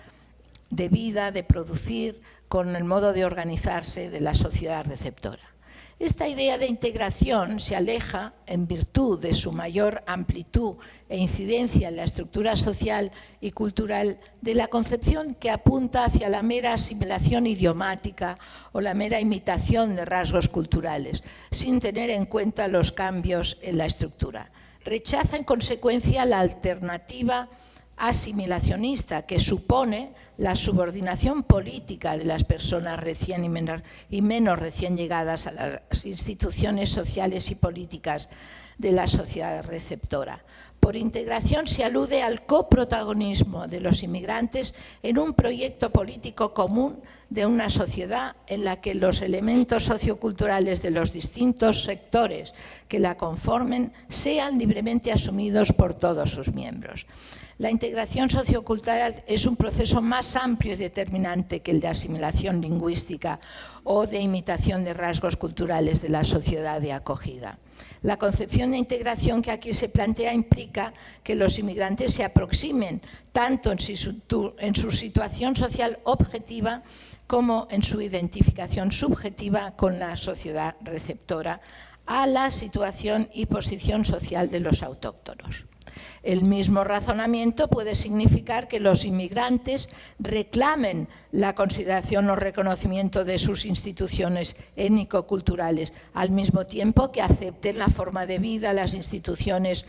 de vida, de producir, con el modo de organizarse de la sociedad receptora. Esta idea de integración se aleja, en virtud de su mayor amplitud e incidencia en la estructura social y cultural, de la concepción que apunta hacia la mera asimilación idiomática o la mera imitación de rasgos culturales, sin tener en cuenta los cambios en la estructura. Rechaza en consecuencia la alternativa asimilacionista que supone la subordinación política de las personas recién y menos recién llegadas a las instituciones sociales y políticas de la sociedad receptora. Por integración se alude al coprotagonismo de los inmigrantes en un proyecto político común de una sociedad en la que los elementos socioculturales de los distintos sectores que la conformen sean libremente asumidos por todos sus miembros. La integración sociocultural es un proceso más amplio y determinante que el de asimilación lingüística o de imitación de rasgos culturales de la sociedad de acogida. La concepción de integración que aquí se plantea implica que los inmigrantes se aproximen tanto en su situación social objetiva como en su identificación subjetiva con la sociedad receptora a la situación y posición social de los autóctonos. El mismo razonamiento puede significar que los inmigrantes reclamen la consideración o reconocimiento de sus instituciones étnico-culturales, al mismo tiempo que acepten la forma de vida, las instituciones,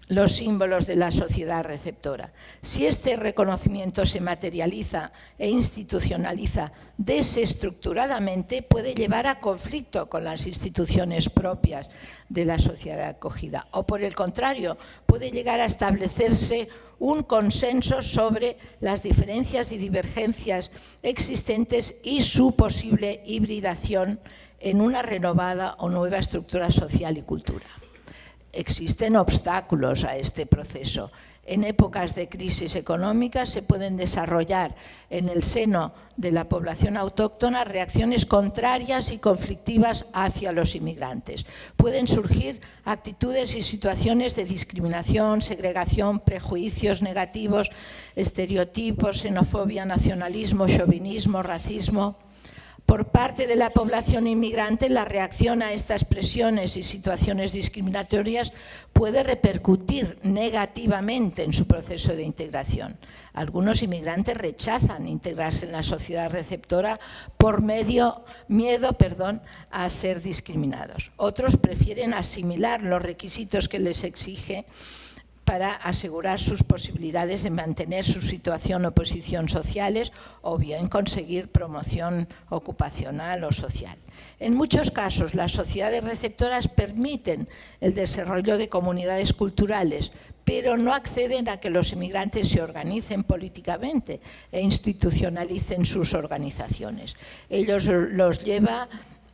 los símbolos de la sociedad receptora. Si este reconocimiento se materializa e institucionaliza desestructuradamente, puede llevar a conflicto con las instituciones propias de la sociedad acogida. O por el contrario, puede llegar a establecerse un consenso sobre las diferencias y divergencias existentes y su posible hibridación en una renovada o nueva estructura social y cultural. existen obstáculos a este proceso. En épocas de crisis económica se pueden desarrollar en el seno de la población autóctona reacciones contrarias y conflictivas hacia los inmigrantes. Pueden surgir actitudes y situaciones de discriminación, segregación, prejuicios negativos, estereotipos, xenofobia, nacionalismo, chauvinismo, racismo. Por parte de la población inmigrante, la reacción a estas presiones y situaciones discriminatorias puede repercutir negativamente en su proceso de integración. Algunos inmigrantes rechazan integrarse en la sociedad receptora por miedo a ser discriminados. Otros prefieren asimilar los requisitos que les exige para asegurar sus posibilidades de mantener su situación o posición sociales o bien conseguir promoción ocupacional o social. En muchos casos, las sociedades receptoras permiten el desarrollo de comunidades culturales, pero no acceden a que los inmigrantes se organicen políticamente e institucionalicen sus organizaciones. Ellos los lleva,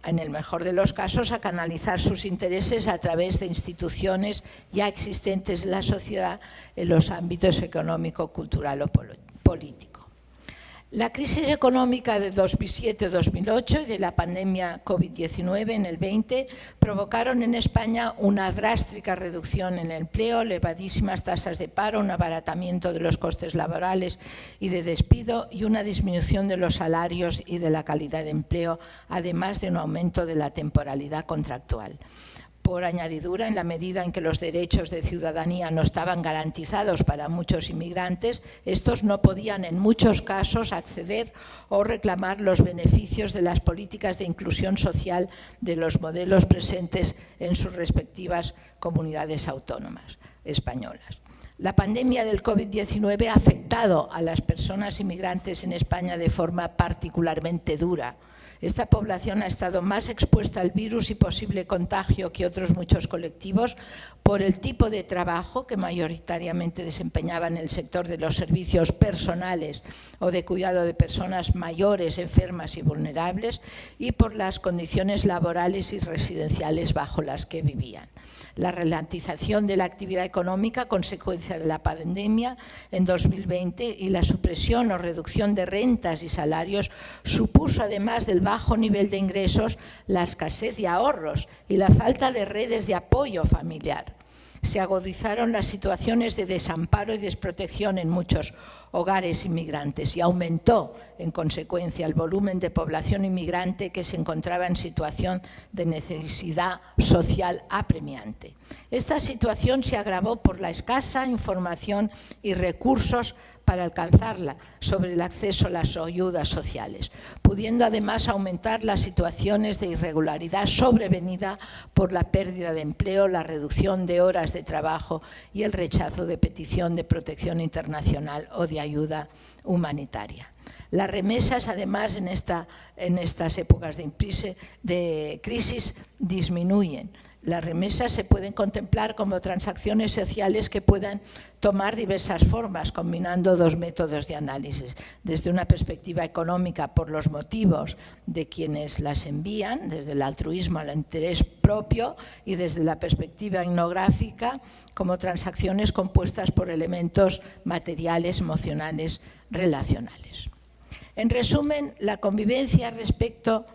en el mejor de los casos, a canalizar sus intereses a través de instituciones ya existentes en la sociedad en los ámbitos económico, cultural o político. La crisis económica de 2007-2008 y de la pandemia COVID-19 en el 20 provocaron en España una drástica reducción en el empleo, elevadísimas tasas de paro, un abaratamiento de los costes laborales y de despido y una disminución de los salarios y de la calidad de empleo, además de un aumento de la temporalidad contractual. Por añadidura, en la medida en que los derechos de ciudadanía no estaban garantizados para muchos inmigrantes, estos no podían en muchos casos acceder o reclamar los beneficios de las políticas de inclusión social de los modelos presentes en sus respectivas comunidades autónomas españolas. La pandemia del COVID-19 ha afectado a las personas inmigrantes en España de forma particularmente dura. Esta población ha estado más expuesta al virus y posible contagio que otros muchos colectivos por el tipo de trabajo que mayoritariamente desempeñaba en el sector de los servicios personales o de cuidado de personas mayores, enfermas y vulnerables y por las condiciones laborales y residenciales bajo las que vivían. La ralentización de la actividad económica, consecuencia de la pandemia en 2020 y la supresión o reducción de rentas y salarios supuso, además del bajo nivel de ingresos, la escasez de ahorros y la falta de redes de apoyo familiar. Se agudizaron las situaciones de desamparo y desprotección en muchos hogares inmigrantes y aumentó, en consecuencia, el volumen de población inmigrante que se encontraba en situación de necesidad social apremiante. Esta situación se agravó por la escasa información y recursos para alcanzarla sobre el acceso a las ayudas sociales, pudiendo además aumentar las situaciones de irregularidad sobrevenida por la pérdida de empleo, la reducción de horas de trabajo y el rechazo de petición de protección internacional o de ayuda humanitaria. Las remesas, además, en estas épocas de crisis disminuyen. Las remesas se pueden contemplar como transacciones sociales que puedan tomar diversas formas, combinando dos métodos de análisis. Desde una perspectiva económica, por los motivos de quienes las envían, desde el altruismo al interés propio, y desde la perspectiva etnográfica, como transacciones compuestas por elementos materiales, emocionales, relacionales. En resumen, la convivencia respecto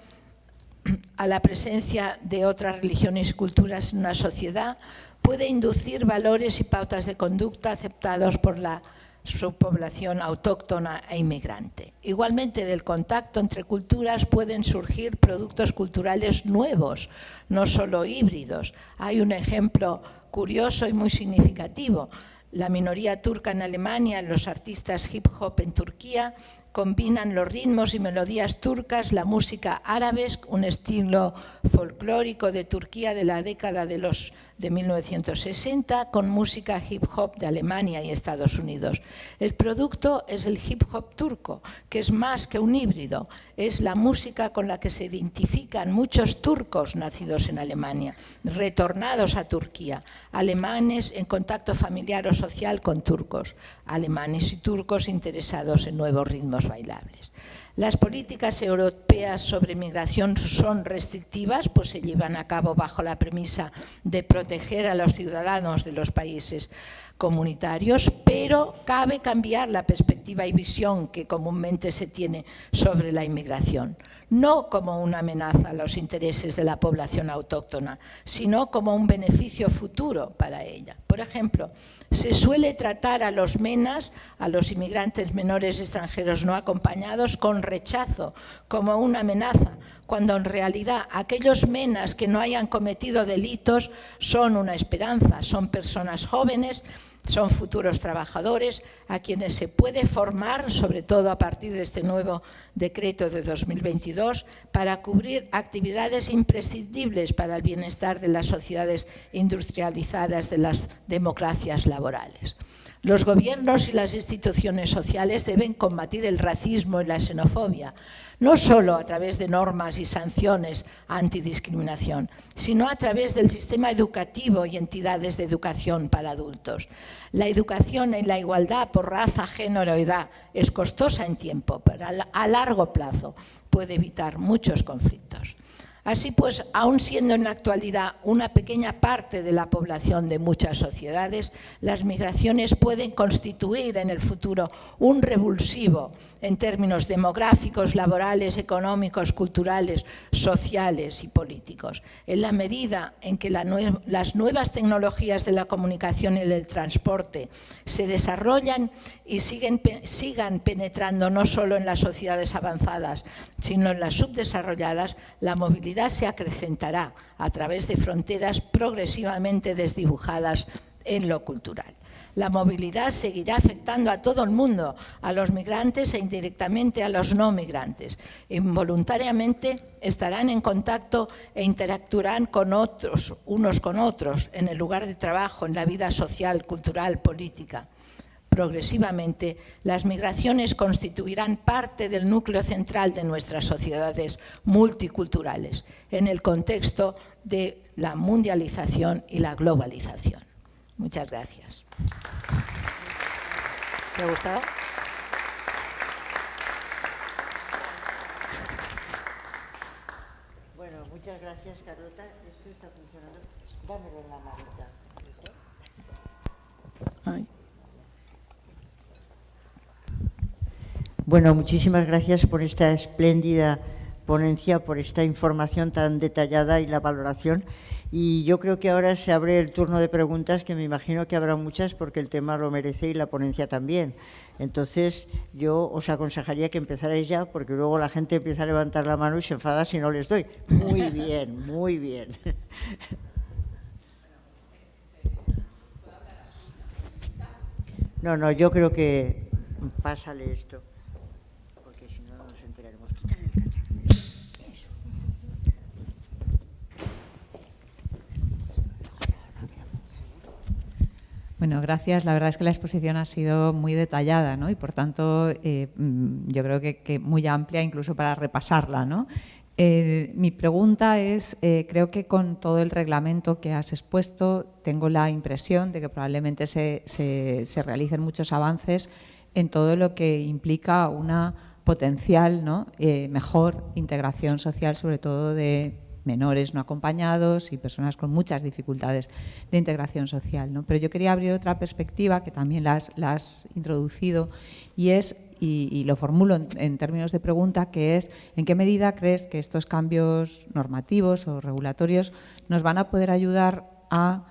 a la presencia de otras religiones y culturas en una sociedad puede inducir valores y pautas de conducta aceptados por la subpoblación autóctona e inmigrante. Igualmente, del contacto entre culturas pueden surgir productos culturales nuevos, no solo híbridos. Hay un ejemplo curioso y muy significativo. La minoría turca en Alemania, los artistas hip hop en Turquía, combinan los ritmos y melodías turcas, la música árabe, un estilo folclórico de Turquía de la década de 1960, con música hip hop de Alemania y Estados Unidos. El producto es el hip hop turco, que es más que un híbrido, es la música con la que se identifican muchos turcos nacidos en Alemania, retornados a Turquía, alemanes en contacto familiar o social con turcos, alemanes y turcos interesados en nuevos ritmos bailables. Las políticas europeas sobre migración son restrictivas, pues se llevan a cabo bajo la premisa de proteger a los ciudadanos de los países comunitarios, pero cabe cambiar la perspectiva y visión que comúnmente se tiene sobre la inmigración, no como una amenaza a los intereses de la población autóctona, sino como un beneficio futuro para ella. Por ejemplo, se suele tratar a los MENAs, a los inmigrantes menores extranjeros no acompañados, con rechazo, como una amenaza, cuando en realidad aquellos MENAs que no hayan cometido delitos son una esperanza, son personas jóvenes, son futuros trabajadores a quienes se puede formar, sobre todo a partir de este nuevo decreto de 2022, para cubrir actividades imprescindibles para el bienestar de las sociedades industrializadas, de las democracias laborales. Los gobiernos y las instituciones sociales deben combatir el racismo y la xenofobia, no solo a través de normas y sanciones antidiscriminación, sino a través del sistema educativo y entidades de educación para adultos. La educación en la igualdad por raza, género y edad es costosa en tiempo, pero a largo plazo puede evitar muchos conflictos. Así pues, aun siendo en la actualidad una pequeña parte de la población de muchas sociedades, las migraciones pueden constituir en el futuro un revulsivo en términos demográficos, laborales, económicos, culturales, sociales y políticos. En la medida en que las nuevas tecnologías de la comunicación y del transporte se desarrollan y sigan penetrando no solo en las sociedades avanzadas, sino en las subdesarrolladas, la movilidad se acrecentará a través de fronteras progresivamente desdibujadas en lo cultural. La movilidad seguirá afectando a todo el mundo, a los migrantes e indirectamente a los no migrantes. Involuntariamente estarán en contacto e interactuarán con otros, unos con otros, en el lugar de trabajo, en la vida social, cultural, política. Progresivamente, las migraciones constituirán parte del núcleo central de nuestras sociedades multiculturales, en el contexto de la mundialización y la globalización. Muchas gracias. ¿Te ha gustado?
Bueno, muchas gracias, Carlota. Esto está funcionando. Dámelo en la manita.
Ay.
Bueno, muchísimas gracias por esta espléndida ponencia, por esta información tan detallada y la valoración. Y yo creo que ahora se abre el turno de preguntas, que me imagino que habrá muchas porque el tema lo merece y la ponencia también. Entonces, yo os aconsejaría que empezarais ya, porque luego la gente empieza a levantar la mano y se enfada si no les doy. Muy bien, muy bien. No, yo creo que pásale esto.
Bueno, gracias. La verdad es que la exposición ha sido muy detallada, ¿no? Y por tanto yo creo que muy amplia incluso para repasarla, ¿no? Mi pregunta es, creo que con todo el reglamento que has expuesto tengo la impresión de que probablemente se realicen muchos avances en todo lo que implica una potencial, ¿no? Mejor integración social, sobre todo de menores no acompañados y personas con muchas dificultades de integración social, ¿no? Pero yo quería abrir otra perspectiva que también la has introducido y es, y lo formulo en términos de pregunta, que es ¿en qué medida crees que estos cambios normativos o regulatorios nos van a poder ayudar a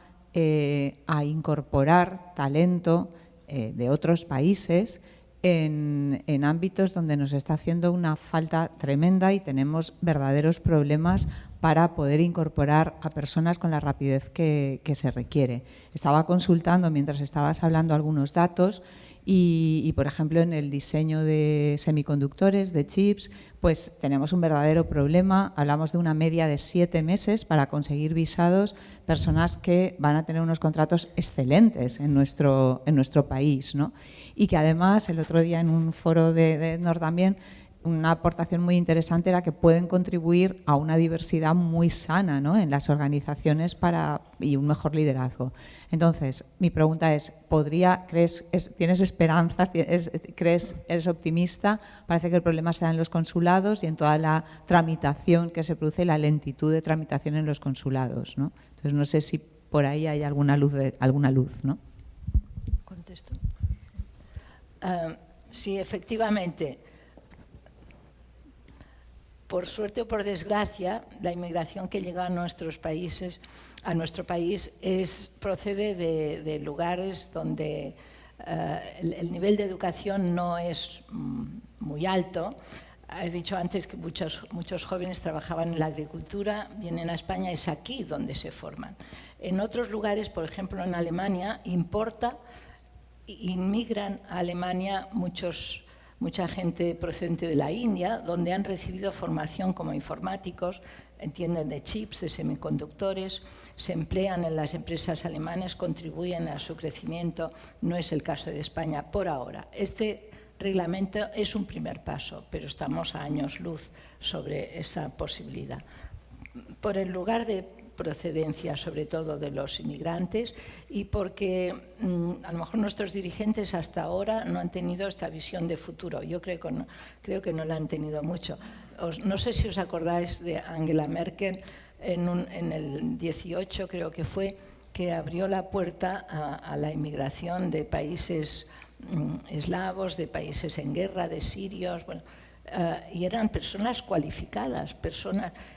incorporar talento de otros países en ámbitos donde nos está haciendo una falta tremenda y tenemos verdaderos problemas para poder incorporar a personas con la rapidez que se requiere? Estaba consultando mientras estabas hablando algunos datos y, por ejemplo, en el diseño de semiconductores, de chips, pues tenemos un verdadero problema. Hablamos de una media de 7 meses para conseguir visados, personas que van a tener unos contratos excelentes en nuestro país, ¿no? Y que además, el otro día en un foro de EDNOR también, una aportación muy interesante era que pueden contribuir a una diversidad muy sana, ¿no?, en las organizaciones y un mejor liderazgo. Entonces, mi pregunta es, ¿tienes esperanza? ¿Eres optimista? Parece que el problema se da en los consulados y en toda la tramitación que se produce, la lentitud de tramitación en los consulados, ¿no? Entonces, no sé si por ahí hay alguna luz, ¿no?
¿Contesto? Sí, efectivamente. Por suerte o por desgracia, la inmigración que llega a nuestro país procede de lugares donde el nivel de educación no es muy alto. He dicho antes que muchos jóvenes trabajaban en la agricultura, vienen a España, es aquí donde se forman. En otros lugares, por ejemplo en Alemania, inmigran a Alemania mucha gente procedente de la India, donde han recibido formación como informáticos, entienden de chips, de semiconductores, se emplean en las empresas alemanas, contribuyen a su crecimiento. No es el caso de España por ahora. Este reglamento es un primer paso, pero estamos a años luz sobre esa posibilidad. Por el lugar de procedencia, sobre todo de los inmigrantes, y porque a lo mejor nuestros dirigentes hasta ahora no han tenido esta visión de futuro. Yo creo que no la han tenido mucho. No sé si os acordáis de Angela Merkel en el 18, creo que fue, que abrió la puerta a la inmigración de países eslavos, de países en guerra, de sirios, bueno, y eran personas cualificadas,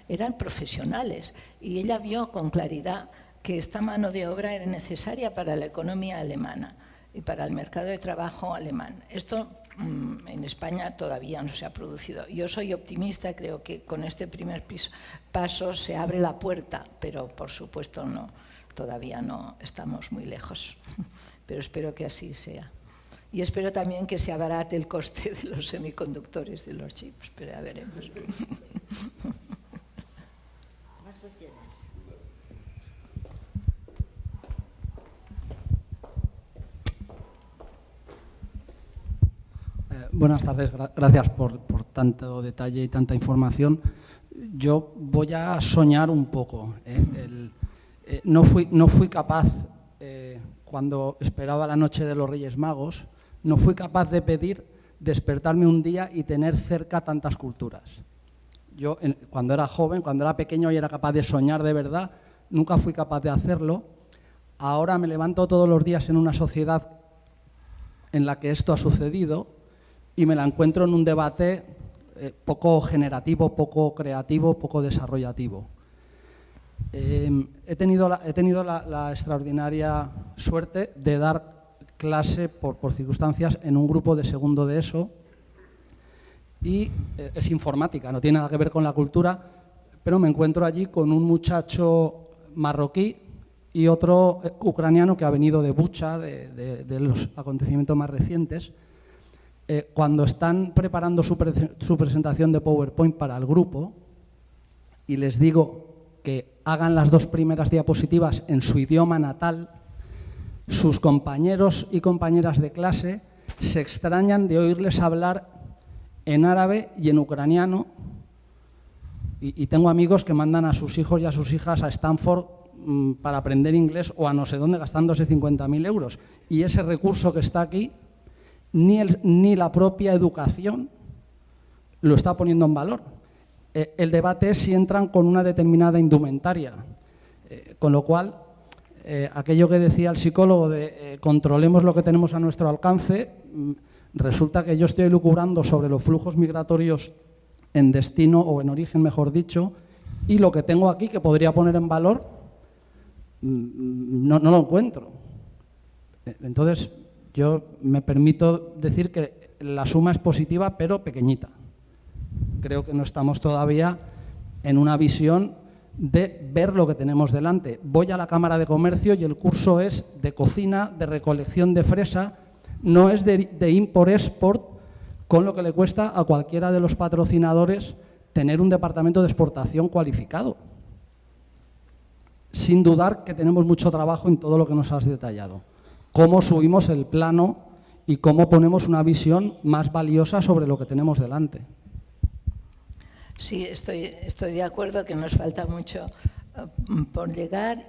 eran profesionales, y ella vio con claridad que esta mano de obra era necesaria para la economía alemana y para el mercado de trabajo alemán. Esto en España todavía no se ha producido. Yo soy optimista, creo que con este primer paso se abre la puerta, pero por supuesto todavía no estamos muy lejos, pero espero que así sea. Y espero también que se abarate el coste de los semiconductores, de los chips, pero ya veremos.
¿Más cuestiones?
Buenas tardes, gracias por tanto detalle y tanta información. Yo voy a soñar un poco. No fui capaz, cuando esperaba la noche de los Reyes Magos, no fui capaz de pedir despertarme un día y tener cerca tantas culturas. Yo, cuando era joven, cuando era pequeño y era capaz de soñar de verdad, nunca fui capaz de hacerlo. Ahora me levanto todos los días en una sociedad en la que esto ha sucedido y me la encuentro en un debate poco generativo, poco creativo, poco desarrollativo. He tenido la extraordinaria suerte de dar clase por circunstancias en un grupo de segundo de ESO y es informática, no tiene nada que ver con la cultura, pero me encuentro allí con un muchacho marroquí y otro ucraniano que ha venido de Bucha, de los acontecimientos más recientes. Cuando están preparando su presentación de PowerPoint para el grupo y les digo que hagan las 2 primeras diapositivas en su idioma natal, sus compañeros y compañeras de clase se extrañan de oírles hablar en árabe y en ucraniano, y tengo amigos que mandan a sus hijos y a sus hijas a Stanford para aprender inglés o a no sé dónde gastándose 50.000 euros. Y ese recurso que está aquí, ni la propia educación lo está poniendo en valor. El debate es si entran con una determinada indumentaria, con lo cual aquello que decía el psicólogo de controlemos lo que tenemos a nuestro alcance, resulta que yo estoy elucubrando sobre los flujos migratorios en destino o en origen, mejor dicho, y lo que tengo aquí que podría poner en valor no lo encuentro. Entonces, yo me permito decir que la suma es positiva, pero pequeñita. Creo que no estamos todavía en una visión de ver lo que tenemos delante. Voy a la Cámara de Comercio y el curso es de cocina, de recolección de fresa, no es de import-export, con lo que le cuesta a cualquiera de los patrocinadores tener un departamento de exportación cualificado. Sin dudar que tenemos mucho trabajo en todo lo que nos has detallado. Cómo subimos el plano y cómo ponemos una visión más valiosa sobre lo que tenemos delante.
Sí, estoy de acuerdo que nos falta mucho por llegar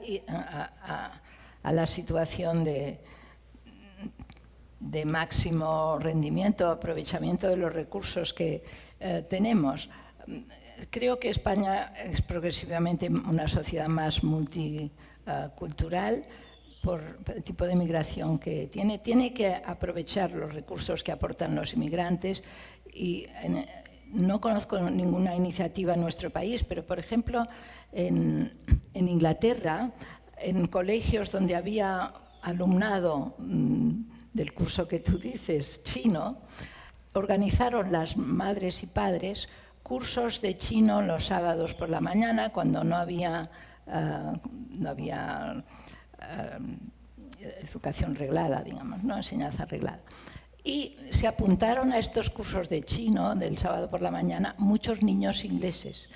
a la situación de máximo rendimiento, aprovechamiento de los recursos que tenemos. Creo que España es progresivamente una sociedad más multicultural por el tipo de migración que tiene. Tiene que aprovechar los recursos que aportan los inmigrantes y no conozco ninguna iniciativa en nuestro país, pero por ejemplo en Inglaterra, en colegios donde había alumnado del curso que tú dices, chino, organizaron las madres y padres cursos de chino los sábados por la mañana cuando no había educación reglada, digamos, ¿no? Enseñanza reglada. Y se apuntaron a estos cursos de chino del sábado por la mañana muchos niños ingleses.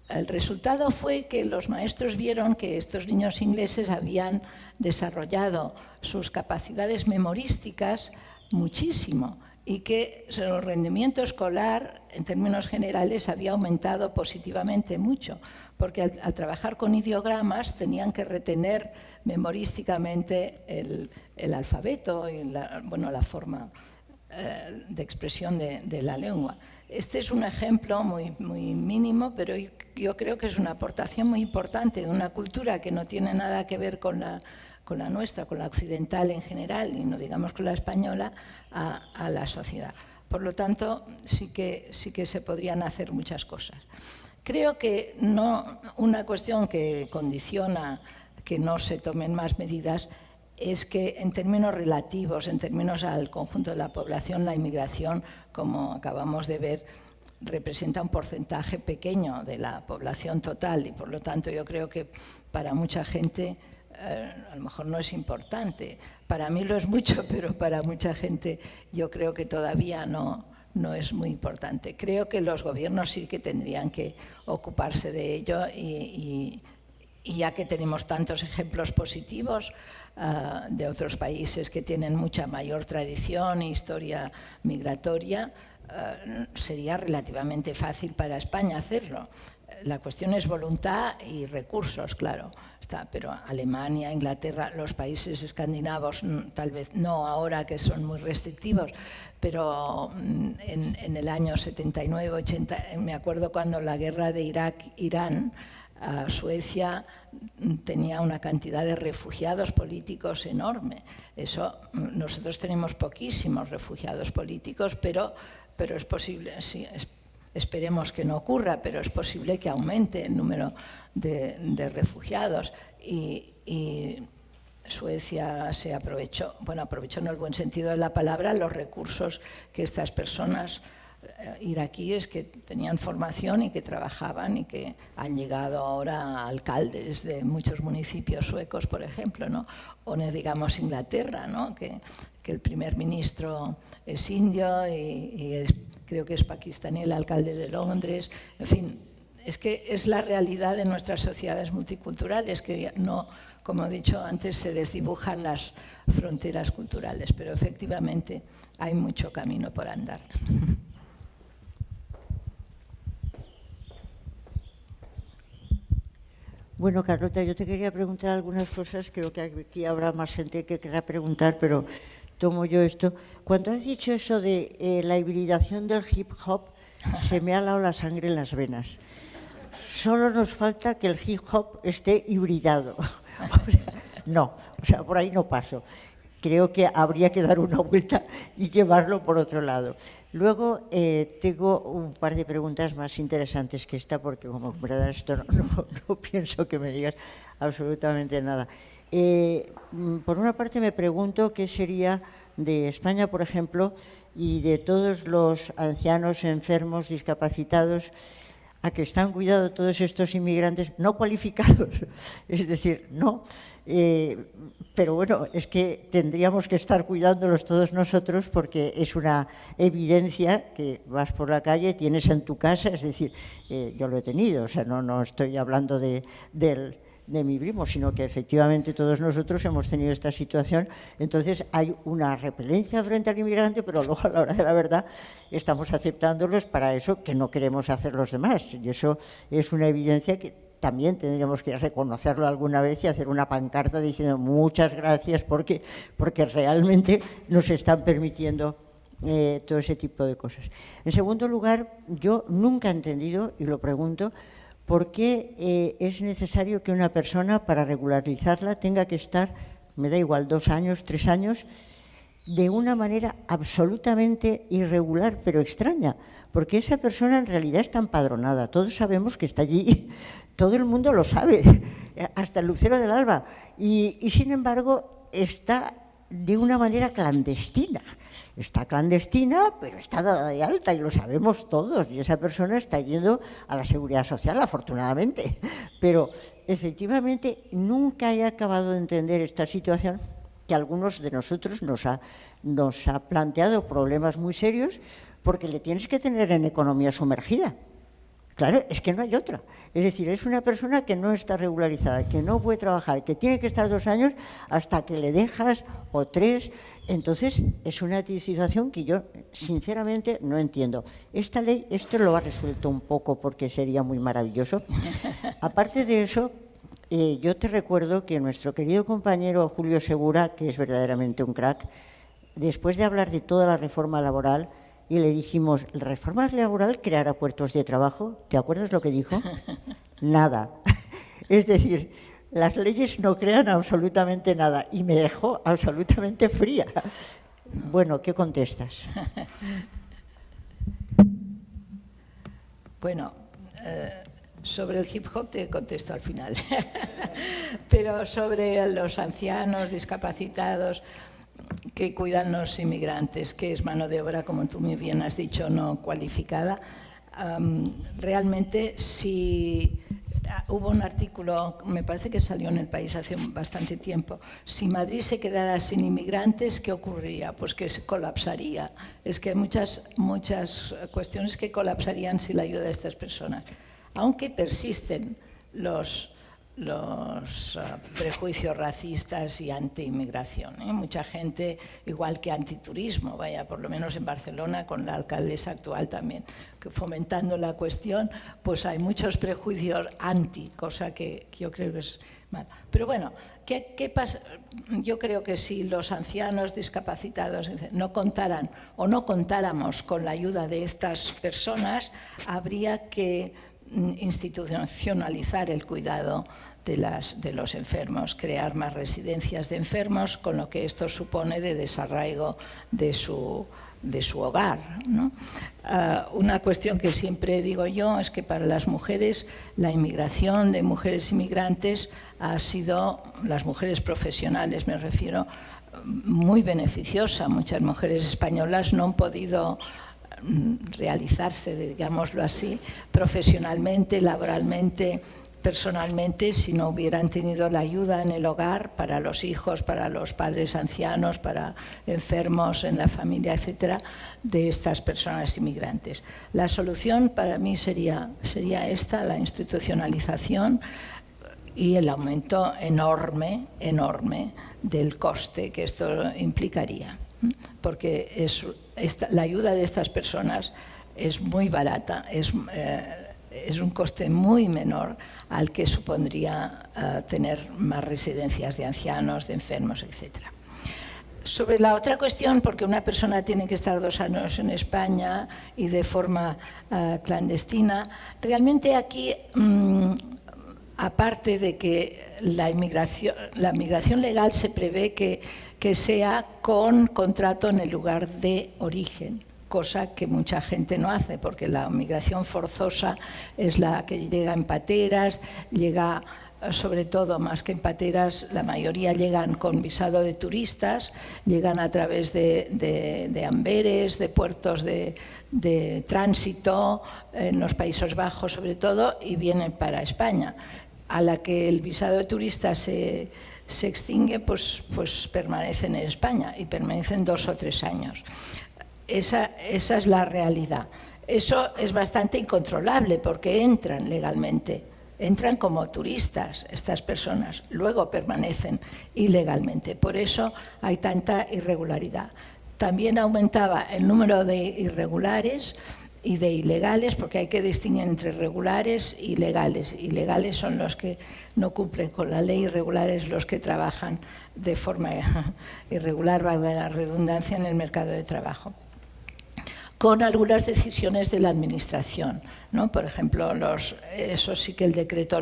El resultado fue que los maestros vieron que estos niños ingleses habían desarrollado sus capacidades memorísticas muchísimo y que su rendimiento escolar, en términos generales, había aumentado positivamente mucho, porque al trabajar con ideogramas tenían que retener memorísticamente el alfabeto y la forma de expresión de la lengua. Este es un ejemplo muy mínimo, pero yo creo que es una aportación muy importante de una cultura que no tiene nada que ver con la nuestra, con la occidental en general, y no digamos con la española, a la sociedad. Por lo tanto, sí que se podrían hacer muchas cosas. Creo que una cuestión que condiciona que no se tomen más medidas es que en términos relativos, en términos al conjunto de la población, la inmigración, como acabamos de ver, representa un porcentaje pequeño de la población total y por lo tanto yo creo que para mucha gente a lo mejor no es importante. Para mí lo es mucho, pero para mucha gente yo creo que todavía no es muy importante. Creo que los gobiernos sí que tendrían que ocuparse de ello y ya que tenemos tantos ejemplos positivos de otros países que tienen mucha mayor tradición e historia migratoria, sería relativamente fácil para España hacerlo. La cuestión es voluntad y recursos, claro, pero Alemania, Inglaterra, los países escandinavos, tal vez no ahora que son muy restrictivos, pero en el año 79, 80, me acuerdo cuando la guerra de Irak-Irán, Suecia tenía una cantidad de refugiados políticos enorme. Nosotros tenemos poquísimos refugiados políticos, pero es posible, sí, esperemos que no ocurra, pero es posible que aumente el número de refugiados y Suecia se aprovechó en el buen sentido de la palabra, los recursos que estas personas iraquíes que tenían formación y que trabajaban y que han llegado ahora a alcaldes de muchos municipios suecos, por ejemplo, ¿no? O no digamos Inglaterra, ¿no? que el primer ministro es indio y creo que es pakistaní el alcalde de Londres. En fin, es que es la realidad de nuestras sociedades multiculturales, que no, como he dicho antes, se desdibujan las fronteras culturales, pero efectivamente hay mucho camino por andar.
Bueno, Carlota, yo te quería preguntar algunas cosas, creo que aquí habrá más gente que querrá preguntar, pero tomo yo esto. Cuando has dicho eso de la hibridación del hip hop, se me ha helado la sangre en las venas. Solo nos falta que el hip hop esté hibridado. Por ahí no paso. Creo que habría que dar una vuelta y llevarlo por otro lado. Luego tengo un par de preguntas más interesantes que esta, porque como verdad esto no pienso que me digas absolutamente nada. Por una parte me pregunto qué sería de España, por ejemplo, y de todos los ancianos, enfermos, discapacitados, a que están cuidados todos estos inmigrantes no cualificados, es decir, no, pero bueno, es que tendríamos que estar cuidándolos todos nosotros porque es una evidencia que vas por la calle, tienes en tu casa, es decir, yo lo he tenido, o sea, no estoy hablando del de mi primo, sino que efectivamente todos nosotros hemos tenido esta situación. Entonces hay una repelencia frente al inmigrante, pero luego a la hora de la verdad estamos aceptándolos para eso que no queremos hacer los demás. Y eso es una evidencia que también tendríamos que reconocerlo alguna vez y hacer una pancarta diciendo muchas gracias porque realmente nos están permitiendo todo ese tipo de cosas. En segundo lugar, yo nunca he entendido, y lo pregunto, ¿por qué es necesario que una persona, para regularizarla, tenga que estar, me da igual, 2 años, 3 años, de una manera absolutamente irregular, pero extraña? Porque esa persona en realidad está empadronada. Todos sabemos que está allí, todo el mundo lo sabe, hasta el lucero del alba. Y sin embargo, está de una manera clandestina. Está clandestina, pero está dada de alta y lo sabemos todos. Y esa persona está yendo a la Seguridad Social, afortunadamente. Pero efectivamente nunca he acabado de entender esta situación que a algunos de nosotros nos ha planteado problemas muy serios, porque le tienes que tener en economía sumergida. Claro, es que no hay otra. Es decir, es una persona que no está regularizada, que no puede trabajar, que tiene que estar 2 años hasta que le dejas, o 3. Entonces, es una situación que yo, sinceramente, no entiendo. Esta ley, esto lo ha resuelto un poco porque sería muy maravilloso. Aparte de eso, yo te recuerdo que nuestro querido compañero Julio Segura, que es verdaderamente un crack, después de hablar de toda la reforma laboral, y le dijimos, ¿la reforma laboral creará puestos de trabajo? ¿Te acuerdas lo que dijo? Nada. Es decir, las leyes no crean absolutamente nada, y me dejó absolutamente fría. Bueno, ¿qué contestas?
Bueno, sobre el hip hop te contesto al final, pero sobre los ancianos, discapacitados que cuidan los inmigrantes, que es mano de obra, como tú muy bien has dicho, no cualificada. Realmente, si hubo un artículo, me parece que salió en El País hace bastante tiempo, si Madrid se quedara sin inmigrantes, ¿qué ocurriría? Pues que se colapsaría. Es que hay muchas cuestiones que colapsarían sin la ayuda de estas personas. Aunque persisten los prejuicios racistas y anti-inmigración. Mucha gente, igual que antiturismo, vaya, por lo menos en Barcelona, con la alcaldesa actual también, que fomentando la cuestión, pues hay muchos prejuicios anti, cosa que yo creo que es mal. Pero bueno, ¿qué pasa? Yo creo que si los ancianos discapacitados no contaran o no contáramos con la ayuda de estas personas, habría que institucionalizar el cuidado de los enfermos, crear más residencias de enfermos, con lo que esto supone de desarraigo de su hogar, ¿no? Una cuestión que siempre digo yo es que para las mujeres la inmigración de mujeres inmigrantes ha sido, las mujeres profesionales me refiero, muy beneficiosa. Muchas mujeres españolas no han podido realizarse, digámoslo así, profesionalmente, laboralmente, personalmente, si no hubieran tenido la ayuda en el hogar para los hijos, para los padres ancianos, para enfermos en la familia, etcétera, de estas personas inmigrantes. La solución para mí sería esta, la institucionalización y el aumento enorme del coste que esto implicaría, porque la ayuda de estas personas es muy barata, es un coste muy menor al que supondría tener más residencias de ancianos, de enfermos, etc. Sobre la otra cuestión, porque una persona tiene que estar 2 años en España y de forma clandestina, realmente aquí, aparte de que la migración legal se prevé que sea con contrato en el lugar de origen, cosa que mucha gente no hace, porque la migración forzosa es la que llega en pateras, llega sobre todo, más que en pateras, la mayoría llegan con visado de turistas, llegan a través de Amberes, de puertos de tránsito, en los Países Bajos sobre todo, y vienen para España. A la que el visado de turista se extingue, pues permanecen en España y permanecen 2 o 3 años. Esa es la realidad. Eso es bastante incontrolable porque entran legalmente, entran como turistas estas personas, luego permanecen ilegalmente. Por eso hay tanta irregularidad. También aumentaba el número de irregulares y de ilegales, porque hay que distinguir entre regulares y legales. Ilegales son los que no cumplen con la ley, irregulares los que trabajan de forma irregular, valga la redundancia, en el mercado de trabajo. Con algunas decisiones de la Administración, ¿no? Por ejemplo, eso sí que el decreto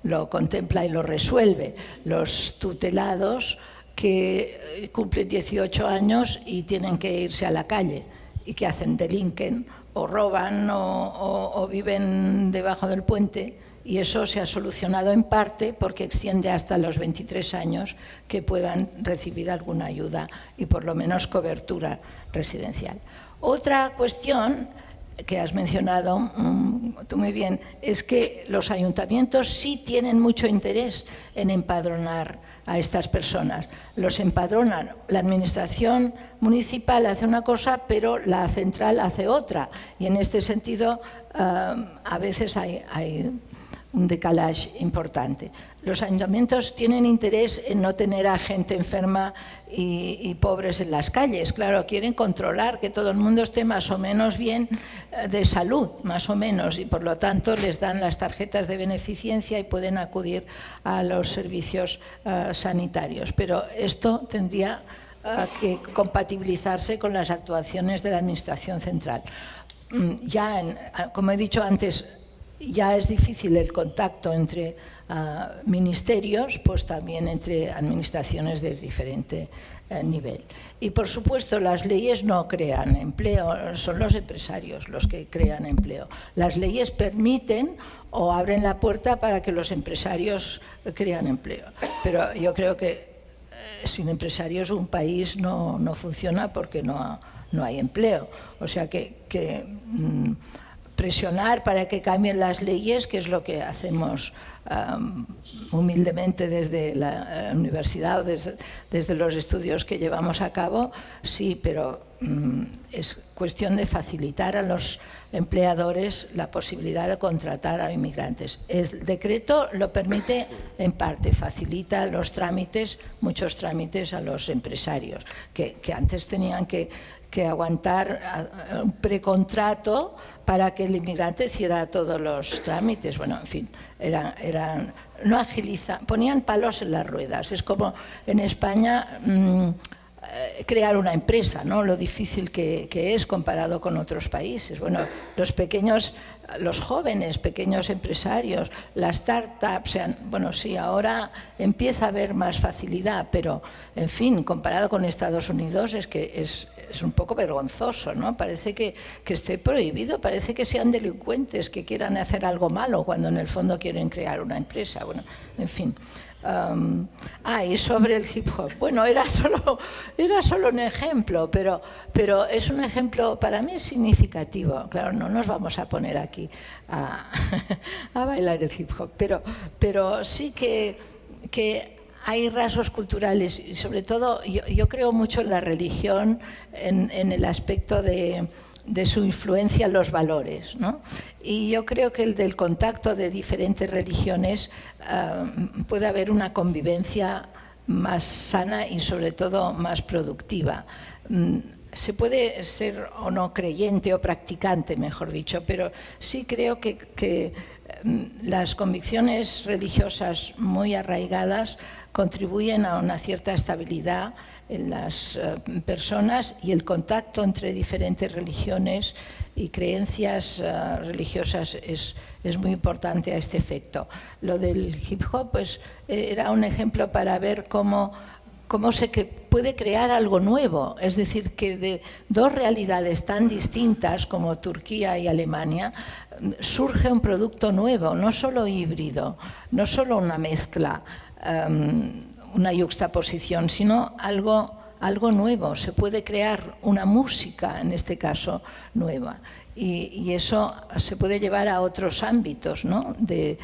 lo contempla y lo resuelve. Los tutelados que cumplen 18 años y tienen que irse a la calle y que hacen, delinquen o roban o viven debajo del puente, y eso se ha solucionado en parte porque extiende hasta los 23 años que puedan recibir alguna ayuda y por lo menos cobertura residencial. Otra cuestión que has mencionado tú muy bien es que los ayuntamientos sí tienen mucho interés en empadronar a estas personas. Los empadronan. La Administración municipal hace una cosa, pero la central hace otra. Y en este sentido, a veces hay un decalaje importante. Los ayuntamientos tienen interés en no tener a gente enferma y pobres en las calles. Claro, quieren controlar que todo el mundo esté más o menos bien de salud, más o menos, y por lo tanto les dan las tarjetas de beneficencia y pueden acudir a los servicios sanitarios. Pero esto tendría que compatibilizarse con las actuaciones de la Administración central. Como he dicho antes, ya es difícil el contacto entre ministerios, pues también entre administraciones de diferente nivel. Y por supuesto las leyes no crean empleo, son los empresarios los que crean empleo. Las leyes permiten o abren la puerta para que los empresarios crean empleo. Pero yo creo que sin empresarios un país no funciona porque no hay empleo. O sea que presionar para que cambien las leyes, que es lo que hacemos humildemente desde la universidad o desde los estudios que llevamos a cabo, sí, pero es cuestión de facilitar a los empleadores la posibilidad de contratar a inmigrantes. El decreto lo permite en parte, facilita los trámites, muchos trámites a los empresarios, que antes tenían que aguantar un precontrato para que el inmigrante hiciera todos los trámites. Bueno, en fin, no agilizan, ponían palos en las ruedas. Es como en España crear una empresa, ¿no? Lo difícil que es comparado con otros países. Bueno, los jóvenes, pequeños empresarios, las startups, bueno, sí, ahora empieza a haber más facilidad, pero, en fin, comparado con Estados Unidos es que es un poco vergonzoso, ¿no? Parece que esté prohibido, parece que sean delincuentes, que quieran hacer algo malo cuando en el fondo quieren crear una empresa. Bueno, en fin. Y sobre el hip hop, bueno, era solo un ejemplo, pero es un ejemplo para mí significativo. Claro, no nos vamos a poner aquí a bailar el hip hop, pero sí que hay rasgos culturales y sobre todo yo creo mucho en la religión, en el aspecto de su influencia en los valores, ¿no? Y yo creo que el del contacto de diferentes religiones puede haber una convivencia más sana y sobre todo más productiva. Se puede ser o no creyente o practicante, mejor dicho, pero sí creo que las convicciones religiosas muy arraigadas contribuyen a una cierta estabilidad en las personas, y el contacto entre diferentes religiones y creencias religiosas es muy importante a este efecto. Lo del hip hop pues, era un ejemplo para ver cómo se puede crear algo nuevo, es decir, que de dos realidades tan distintas como Turquía y Alemania surge un producto nuevo, no solo híbrido, no solo una mezcla, una yuxtaposición, sino algo nuevo. Se puede crear una música, en este caso, nueva. Y eso se puede llevar a otros ámbitos, ¿no? De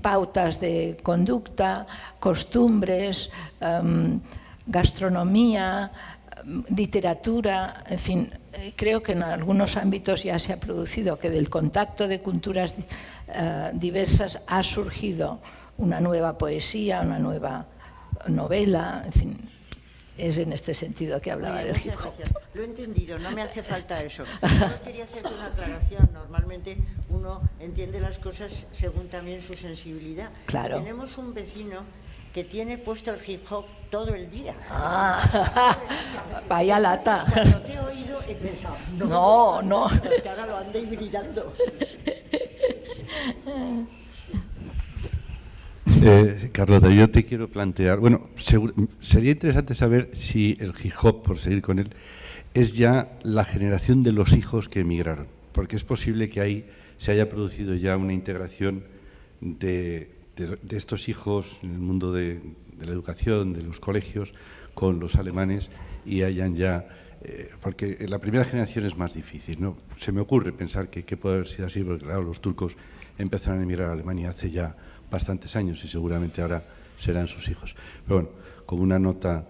pautas de conducta, costumbres, gastronomía, literatura, en fin, creo que en algunos ámbitos ya se ha producido que del contacto de culturas diversas ha surgido una nueva poesía, una nueva novela, en fin. Es en este sentido que hablaba del hip hop.
Gracias. Lo he entendido, no me hace falta eso. Yo quería hacerte una aclaración. Normalmente uno entiende las cosas según también su sensibilidad.
Claro.
Tenemos un vecino que tiene puesto el hip hop todo el día.
Vaya lata.
Cuando te he oído he pensado,
No.
que ahora lo ande hibridando.
Carlota, yo te quiero plantear, bueno, sería interesante saber si el hip hop, por seguir con él, es ya la generación de los hijos que emigraron, porque es posible que ahí se haya producido ya una integración de estos hijos en el mundo de la educación, de los colegios, con los alemanes y hayan ya, porque la primera generación es más difícil, ¿no? Se me ocurre pensar que puede haber sido así, porque claro, los turcos empezaron a emigrar a Alemania hace ya bastantes años y seguramente ahora serán sus hijos. Pero bueno, como una nota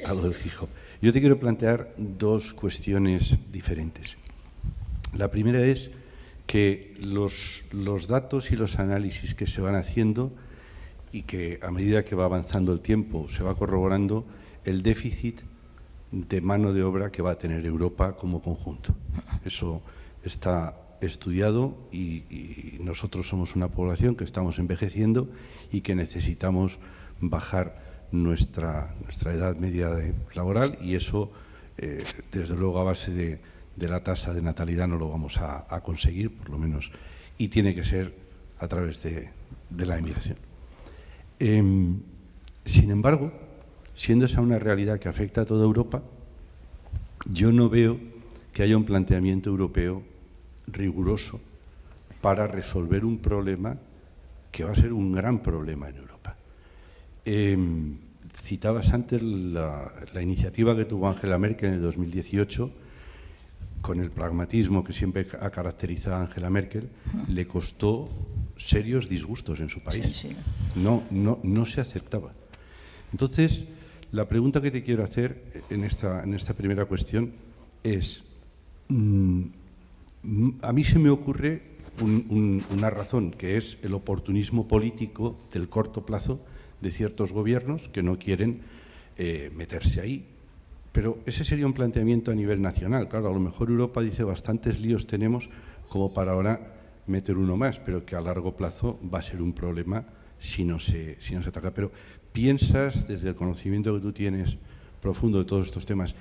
a lo del hip hop. Yo te quiero plantear dos cuestiones diferentes. La primera es que los datos y los análisis que se van haciendo y que a medida que va avanzando el tiempo se va corroborando el déficit de mano de obra que va a tener Europa como conjunto. Eso está estudiado y nosotros somos una población que estamos envejeciendo y que necesitamos bajar nuestra edad media laboral y eso, desde luego, a base de la tasa de natalidad no lo vamos a conseguir, por lo menos, y tiene que ser a través de la emigración. Sin embargo, siendo esa una realidad que afecta a toda Europa, yo no veo que haya un planteamiento europeo riguroso para resolver un problema que va a ser un gran problema en Europa. Citabas antes la iniciativa que tuvo Angela Merkel en el 2018, con el pragmatismo que siempre ha caracterizado a Angela Merkel, le costó serios disgustos en su país.
Sí.
No se aceptaba. Entonces, la pregunta que te quiero hacer en esta primera cuestión es, a mí se me ocurre una razón, que es el oportunismo político del corto plazo de ciertos gobiernos que no quieren meterse ahí. Pero ese sería un planteamiento a nivel nacional. Claro, a lo mejor Europa dice bastantes líos tenemos como para ahora meter uno más, pero que a largo plazo va a ser un problema si no se ataca. Pero ¿piensas, desde el conocimiento que tú tienes profundo de todos estos temas,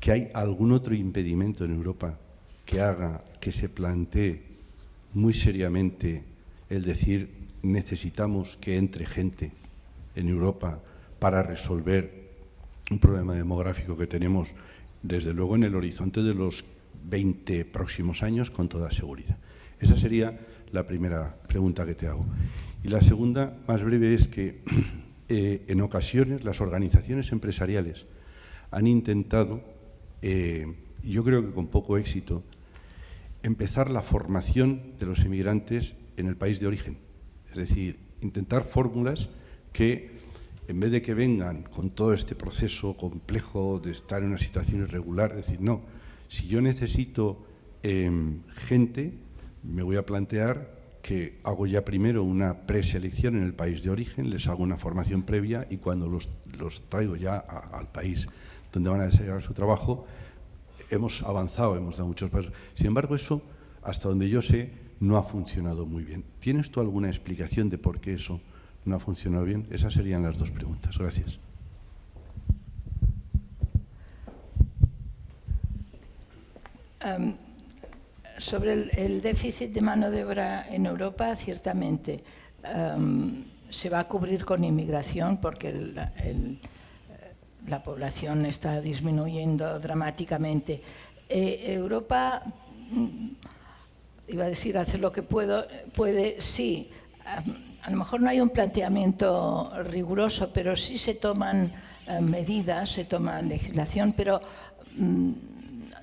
que hay algún otro impedimento en Europa que haga que se plantee muy seriamente el decir necesitamos que entre gente en Europa para resolver un problema demográfico que tenemos, desde luego, en el horizonte de los 20 próximos años, con toda seguridad? Esa sería la primera pregunta que te hago. Y la segunda, más breve, es que en ocasiones las organizaciones empresariales han intentado, yo creo que con poco éxito, empezar la formación de los inmigrantes en el país de origen. Es decir, intentar fórmulas que, en vez de que vengan con todo este proceso complejo de estar en una situación irregular, decir, no, si yo necesito gente, me voy a plantear que hago ya primero una preselección en el país de origen, les hago una formación previa y cuando los traigo ya al país donde van a desarrollar su trabajo, hemos avanzado, hemos dado muchos pasos. Sin embargo, eso, hasta donde yo sé, no ha funcionado muy bien. ¿Tienes tú alguna explicación de por qué eso no ha funcionado bien? Esas serían las dos preguntas. Gracias.
Sobre el déficit de mano de obra en Europa, ciertamente se va a cubrir con inmigración porque la población está disminuyendo dramáticamente. Europa, iba a decir, hace lo que puede, sí. A lo mejor no hay un planteamiento riguroso, pero sí se toman medidas, se toma legislación, pero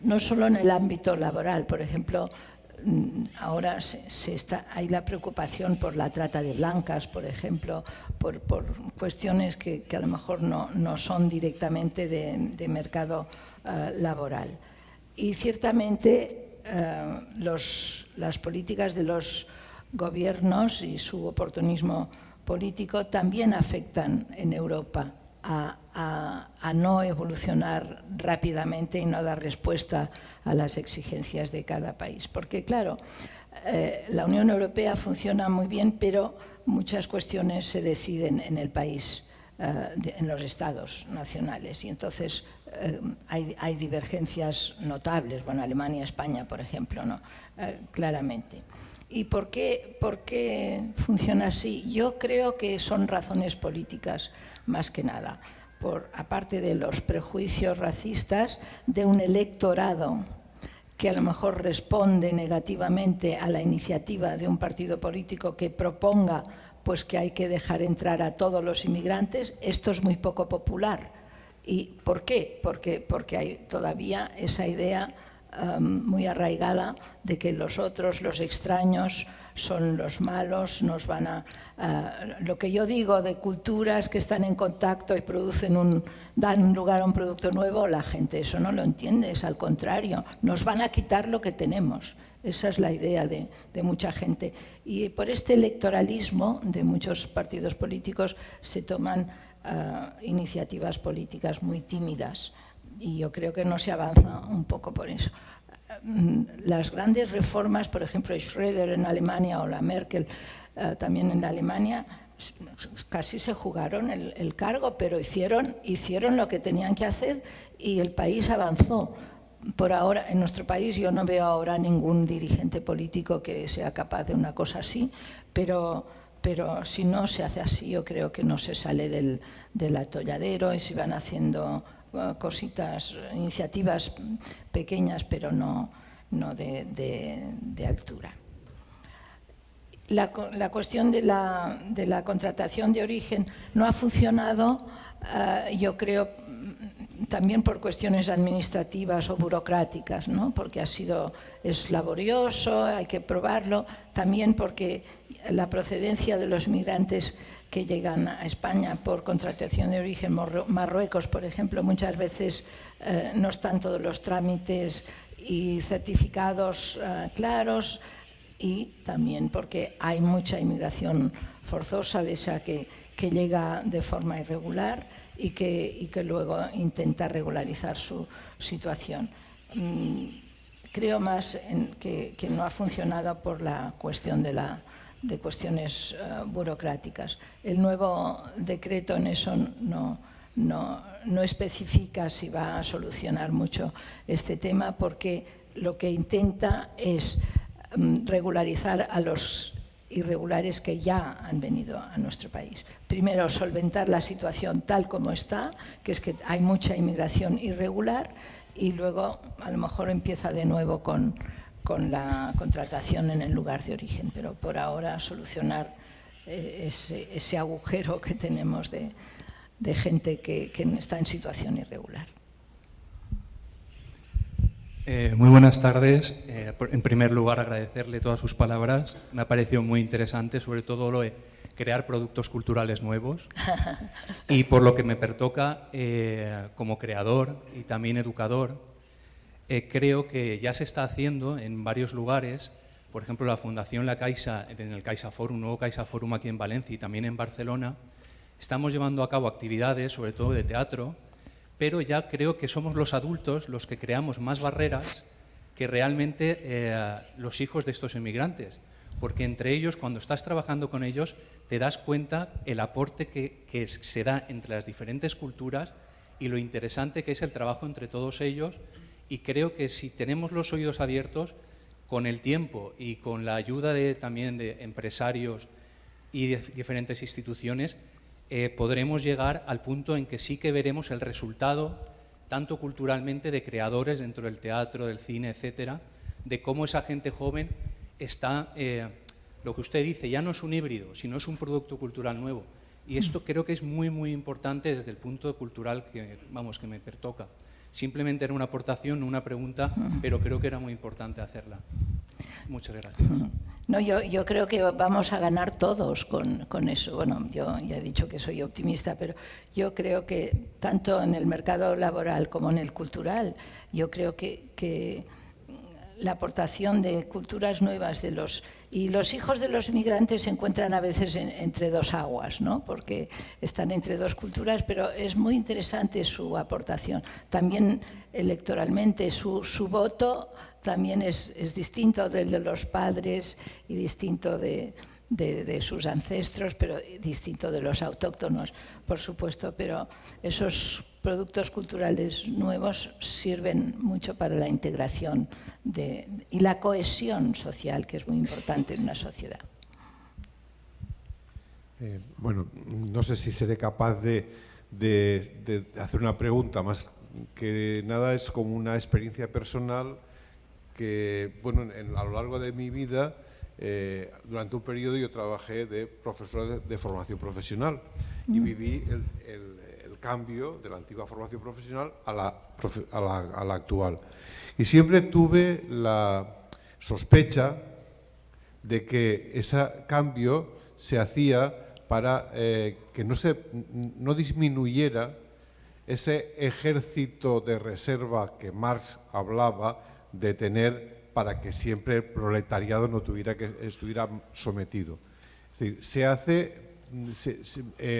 no solo en el ámbito laboral. Por ejemplo, ahora hay la preocupación por la trata de blancas, por ejemplo, por cuestiones que a lo mejor no son directamente de mercado laboral. Y ciertamente las políticas de los gobiernos y su oportunismo político también afectan en Europa a no evolucionar rápidamente y no dar respuesta a las exigencias de cada país. Porque, claro, la Unión Europea funciona muy bien, pero muchas cuestiones se deciden en el país, en los estados nacionales, y entonces hay divergencias notables. Bueno, Alemania, España, por ejemplo, ¿no? Claramente. ¿Y por qué funciona así? Yo creo que son razones políticas, más que nada. Aparte de los prejuicios racistas de un electorado que a lo mejor responde negativamente a la iniciativa de un partido político que proponga pues, que hay que dejar entrar a todos los inmigrantes, esto es muy poco popular. ¿Y por qué? Porque hay todavía esa idea muy arraigada de que los otros, los extraños, son los malos, nos van a... lo que yo digo de culturas que están en contacto y dan lugar a un producto nuevo, la gente eso no lo entiende, es al contrario, nos van a quitar lo que tenemos. Esa es la idea de mucha gente. Y por este electoralismo de muchos partidos políticos se toman iniciativas políticas muy tímidas. Y yo creo que no se avanza un poco por eso. Las grandes reformas, por ejemplo, Schröder en Alemania o la Merkel también en Alemania, casi se jugaron el cargo, pero hicieron lo que tenían que hacer y el país avanzó. Por ahora, en nuestro país yo no veo ahora ningún dirigente político que sea capaz de una cosa así, pero si no se hace así, yo creo que no se sale del atolladero y se van haciendo cositas, iniciativas pequeñas, pero no de altura. La cuestión de la contratación de origen no ha funcionado, yo creo, también por cuestiones administrativas o burocráticas, ¿no? Porque es laborioso, hay que probarlo, también porque la procedencia de los migrantes que llegan a España por contratación de origen, Marruecos, por ejemplo, muchas veces no están todos los trámites y certificados claros, y también porque hay mucha inmigración forzosa de esa que llega de forma irregular y que luego intenta regularizar su situación. Creo más que no ha funcionado por la cuestión de cuestiones burocráticas. El nuevo decreto en eso no especifica si va a solucionar mucho este tema, porque lo que intenta es regularizar a los irregulares que ya han venido a nuestro país. Primero, solventar la situación tal como está, que es que hay mucha inmigración irregular, y luego a lo mejor empieza de nuevo con la contratación en el lugar de origen, pero por ahora solucionar ese agujero que tenemos de gente que está en situación irregular.
Muy buenas tardes. En primer lugar, agradecerle todas sus palabras. Me ha parecido muy interesante, sobre todo lo de crear productos culturales nuevos. Y por lo que me pertoca, como creador y también educador, creo que ya se está haciendo en varios lugares. Por ejemplo, la Fundación La Caixa, en el CaixaForum, nuevo CaixaForum aquí en Valencia y también en Barcelona, estamos llevando a cabo actividades, sobre todo de teatro, pero ya creo que somos los adultos los que creamos más barreras que realmente los hijos de estos inmigrantes, porque entre ellos, cuando estás trabajando con ellos, te das cuenta el aporte que se da entre las diferentes culturas y lo interesante que es el trabajo entre todos ellos, y creo que si tenemos los oídos abiertos, con el tiempo y con la ayuda también de empresarios y de diferentes instituciones, podremos llegar al punto en que sí que veremos el resultado, tanto culturalmente, de creadores dentro del teatro, del cine, etcétera, de cómo esa gente joven está, lo que usted dice, ya no es un híbrido, sino es un producto cultural nuevo. Y esto creo que es muy, muy importante desde el punto cultural que me pertoca. Simplemente era una aportación, una pregunta, pero creo que era muy importante hacerla. Muchas gracias.
No, yo creo que vamos a ganar todos con eso. Bueno, yo ya he dicho que soy optimista, pero yo creo que tanto en el mercado laboral como en el cultural, yo creo que la aportación de culturas nuevas y los hijos de los inmigrantes se encuentran a veces entre dos aguas, ¿no? Porque están entre dos culturas, pero es muy interesante su aportación. También electoralmente su voto también es distinto del de los padres y distinto de sus ancestros, pero distinto de los autóctonos, por supuesto. Pero esos productos culturales nuevos sirven mucho para la integración y la cohesión social, que es muy importante en una sociedad.
Bueno, no sé si seré capaz de hacer una pregunta, más que nada es como una experiencia personal que, bueno, a lo largo de mi vida, durante un periodo yo trabajé de profesor de formación profesional y viví el cambio de la antigua formación profesional a la actual. Y siempre tuve la sospecha de que ese cambio se hacía para que no disminuyera ese ejército de reserva que Marx hablaba de tener para que siempre el proletariado no estuviera sometido. Es decir,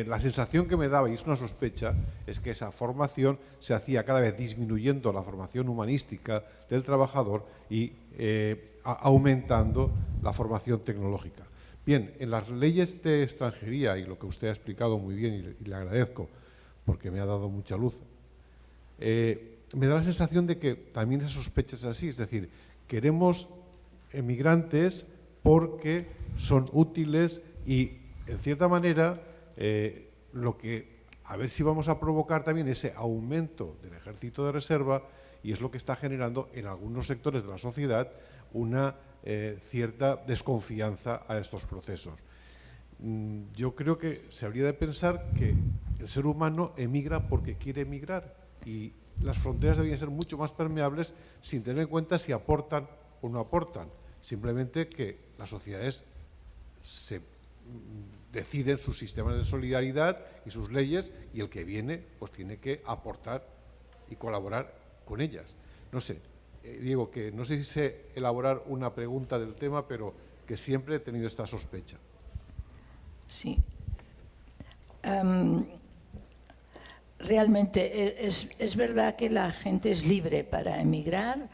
la sensación que me daba, y es una sospecha, es que esa formación se hacía cada vez disminuyendo la formación humanística del trabajador y aumentando la formación tecnológica. Bien, en las leyes de extranjería, y lo que usted ha explicado muy bien, y le agradezco porque me ha dado mucha luz, me da la sensación de que también esa sospecha es así, es decir, queremos emigrantes porque son útiles y, en cierta manera, a ver si vamos a provocar también ese aumento del ejército de reserva, y es lo que está generando en algunos sectores de la sociedad una cierta desconfianza a estos procesos. Yo creo que se habría de pensar que el ser humano emigra porque quiere emigrar y las fronteras deberían ser mucho más permeables sin tener en cuenta si aportan o no aportan. Simplemente que las sociedades deciden sus sistemas de solidaridad y sus leyes y el que viene pues tiene que aportar y colaborar con ellas. No sé, Diego, que no sé si sé elaborar una pregunta del tema, pero que siempre he tenido esta sospecha.
Sí. Realmente es verdad que la gente es libre para emigrar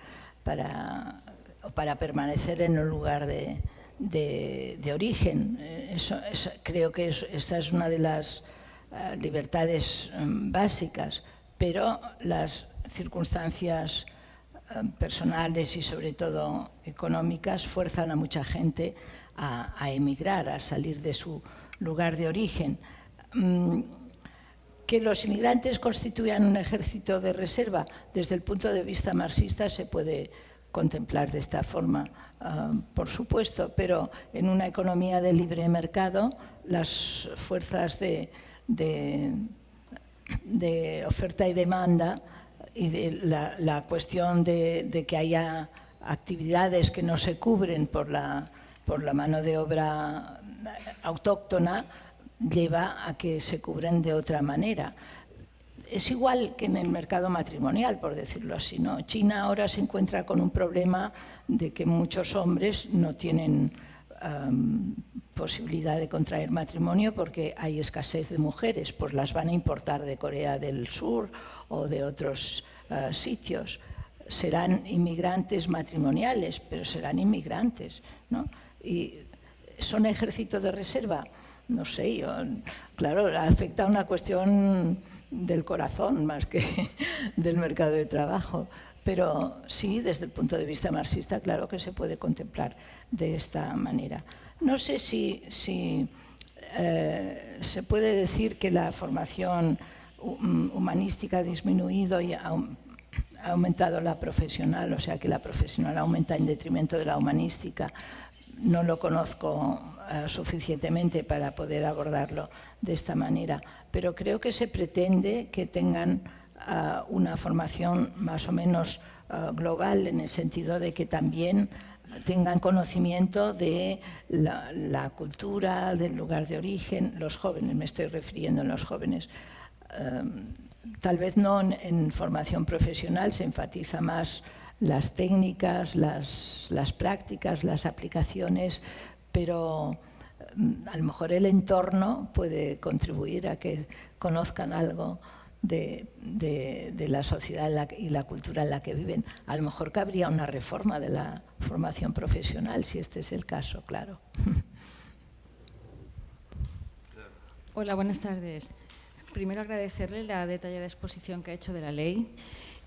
o para permanecer en el lugar de origen. Creo que esta es una de las libertades básicas, pero las circunstancias personales y sobre todo económicas fuerzan a mucha gente a emigrar, a salir de su lugar de origen. Que los inmigrantes constituyan un ejército de reserva, desde el punto de vista marxista se puede contemplar de esta forma, por supuesto, pero en una economía de libre mercado, las fuerzas de oferta y demanda y de la cuestión de que haya actividades que no se cubren por la mano de obra autóctona, lleva a que se cubren de otra manera. Es igual que en el mercado matrimonial, por decirlo así, ¿no? China ahora se encuentra con un problema de que muchos hombres no tienen posibilidad de contraer matrimonio porque hay escasez de mujeres, pues las van a importar de Corea del Sur o de otros sitios. Serán inmigrantes matrimoniales, pero serán inmigrantes, ¿no? Y son ejército de reserva. No sé, claro, afecta a una cuestión del corazón más que del mercado de trabajo. Pero sí, desde el punto de vista marxista, claro que se puede contemplar de esta manera. No sé si se puede decir que la formación humanística ha disminuido y ha aumentado la profesional, o sea que la profesional aumenta en detrimento de la humanística. No lo conozco suficientemente para poder abordarlo de esta manera, pero creo que se pretende que tengan una formación más o menos global, en el sentido de que también tengan conocimiento de la cultura, del lugar de origen, los jóvenes, me estoy refiriendo a los jóvenes. Tal vez no en formación profesional, se enfatiza más las técnicas, las prácticas, las aplicaciones, pero a lo mejor el entorno puede contribuir a que conozcan algo de la sociedad y la cultura en la que viven. A lo mejor cabría una reforma de la formación profesional, si este es el caso, claro.
Hola, buenas tardes. Primero agradecerle la detallada exposición que ha hecho de la ley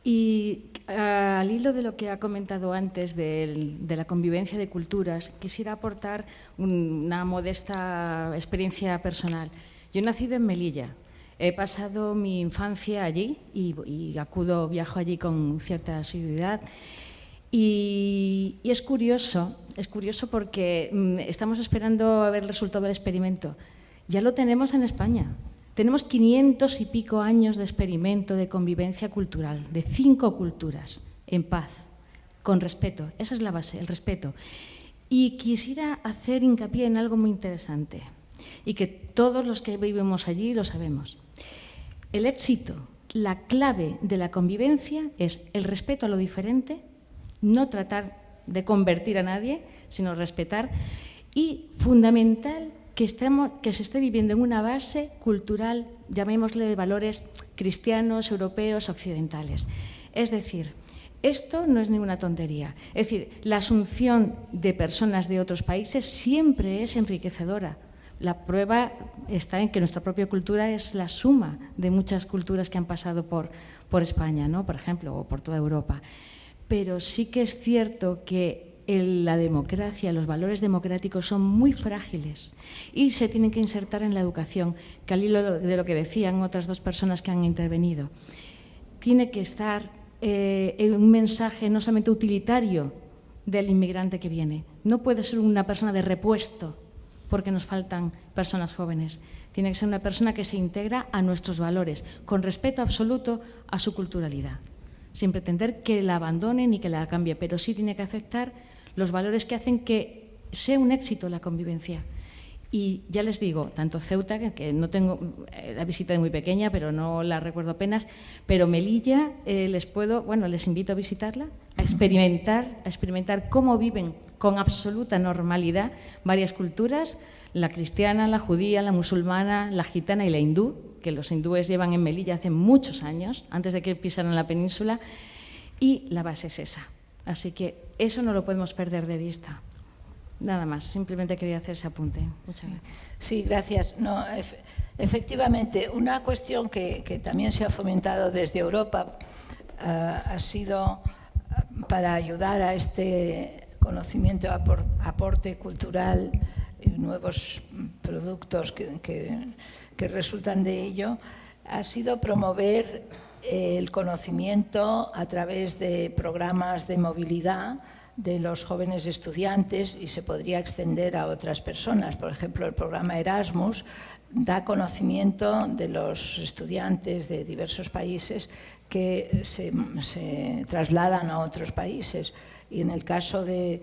y al hilo de lo que ha comentado antes de la convivencia de culturas, quisiera aportar una modesta experiencia personal. Yo he nacido en Melilla. He pasado mi infancia allí y viajo allí con cierta asiduidad. Y es curioso porque estamos esperando a ver el resultado del experimento. Ya lo tenemos en España. Tenemos 500 y pico años de experimento de convivencia cultural, de 5 culturas, en paz, con respeto. Esa es la base, el respeto. Y quisiera hacer hincapié en algo muy interesante y que todos los que vivimos allí lo sabemos. El éxito, la clave de la convivencia es el respeto a lo diferente, no tratar de convertir a nadie, sino respetar, y fundamental que se esté viviendo en una base cultural, llamémosle de valores cristianos, europeos, occidentales. Es decir, esto no es ninguna tontería. Es decir, la asunción de personas de otros países siempre es enriquecedora. La prueba está en que nuestra propia cultura es la suma de muchas culturas que han pasado por España, ¿no? Por ejemplo, o por toda Europa. Pero sí que es cierto que la democracia, los valores democráticos son muy frágiles y se tienen que insertar en la educación, que al hilo de lo que decían otras 2 personas que han intervenido. Tiene que estar en un mensaje no solamente utilitario del inmigrante que viene. No puede ser una persona de repuesto porque nos faltan personas jóvenes. Tiene que ser una persona que se integra a nuestros valores, con respeto absoluto a su culturalidad, sin pretender que la abandone ni que la cambie, pero sí tiene que aceptar los valores que hacen que sea un éxito la convivencia. Y ya les digo, tanto Ceuta, que no tengo la visita de muy pequeña, pero no la recuerdo apenas, pero Melilla les invito a visitarla, a experimentar cómo viven con absoluta normalidad varias culturas, la cristiana, la judía, la musulmana, la gitana y la hindú, que los hindúes llevan en Melilla hace muchos años, antes de que pisaran la península, y la base es esa. Así que eso no lo podemos perder de vista. Nada más, simplemente quería hacer ese apunte. Muchas gracias.
Sí, gracias. No, efectivamente, una cuestión que también se ha fomentado desde Europa ha sido para ayudar a este conocimiento, aporte cultural y nuevos productos que resultan de ello, ha sido promover el conocimiento a través de programas de movilidad de los jóvenes estudiantes y se podría extender a otras personas. Por ejemplo, el programa Erasmus da conocimiento de los estudiantes de diversos países que se trasladan a otros países. Y en el caso de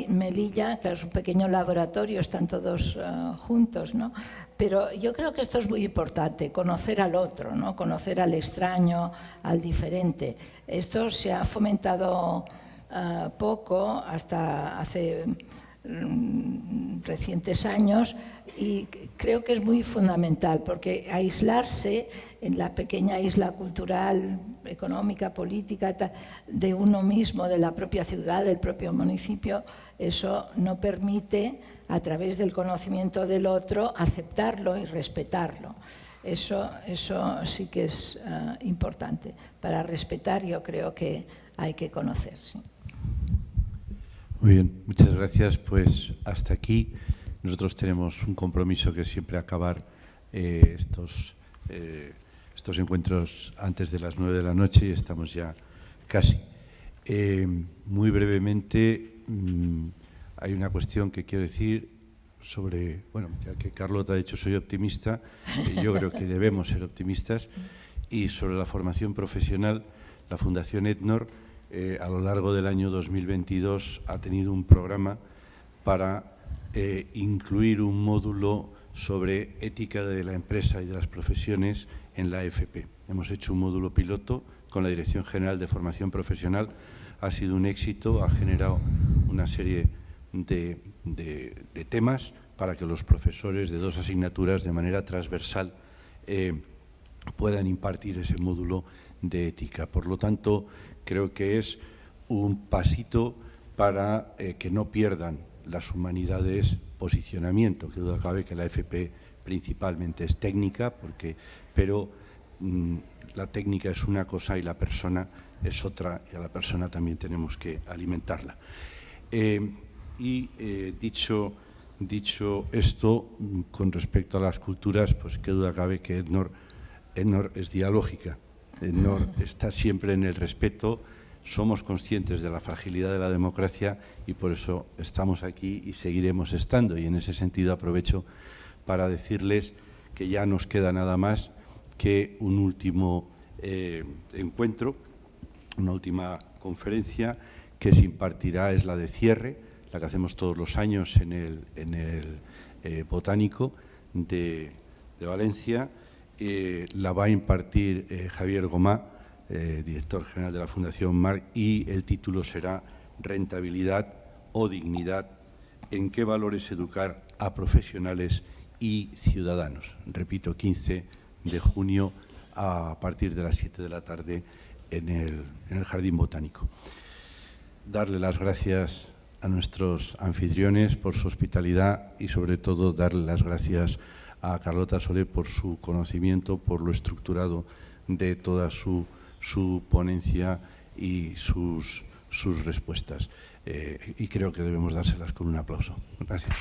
Melilla, claro, es un pequeño laboratorio, están todos juntos, ¿no? Pero yo creo que esto es muy importante, conocer al otro, ¿no? Conocer al extraño, al diferente. Esto se ha fomentado poco, hasta hace recientes años, y creo que es muy fundamental, porque aislarse en la pequeña isla cultural, económica, política, de uno mismo, de la propia ciudad, del propio municipio, eso no permite, a través del conocimiento del otro, aceptarlo y respetarlo. Eso sí que es importante. Para respetar, yo creo que hay que conocer. Sí.
Muy bien, muchas gracias. Pues hasta aquí. Nosotros tenemos un compromiso que es siempre acabar estos encuentros antes de las 9 de la noche y estamos ya casi. Muy brevemente, hay una cuestión que quiero decir sobre, bueno, ya que Carlota ha dicho soy optimista, yo creo que debemos ser optimistas Y sobre la formación profesional, la Fundación ETNOR a lo largo del año 2022 ha tenido un programa para incluir un módulo sobre ética de la empresa y de las profesiones en la AFP. Hemos hecho un módulo piloto con la Dirección General de Formación Profesional. Ha sido un éxito, ha generado una serie de temas para que los profesores de 2 asignaturas de manera transversal puedan impartir ese módulo de ética. Por lo tanto, creo que es un pasito para que no pierdan las humanidades posicionamiento, que duda cabe que la FP principalmente es técnica, pero la técnica es una cosa y la persona es otra, y a la persona también tenemos que alimentarla. Dicho esto, con respecto a las culturas, pues qué duda cabe que ETNOR es dialógica. ETNOR está siempre en el respeto. Somos conscientes de la fragilidad de la democracia y por eso estamos aquí y seguiremos estando. Y en ese sentido aprovecho para decirles que ya nos queda nada más que un último encuentro, una última conferencia que se impartirá, es la de cierre, la que hacemos todos los años en el Botánico de Valencia. La va a impartir Javier Gomá, director general de la Fundación Marc, y el título será Rentabilidad o dignidad, ¿en qué valores educar a profesionales y ciudadanos? Repito, 15 de junio a partir de las 7 de la tarde en el Jardín Botánico. Darle las gracias a nuestros anfitriones por su hospitalidad y sobre todo darle las gracias a Carlota Soler por su conocimiento, por lo estructurado de toda su ponencia y sus respuestas. Y creo que debemos dárselas con un aplauso. Gracias.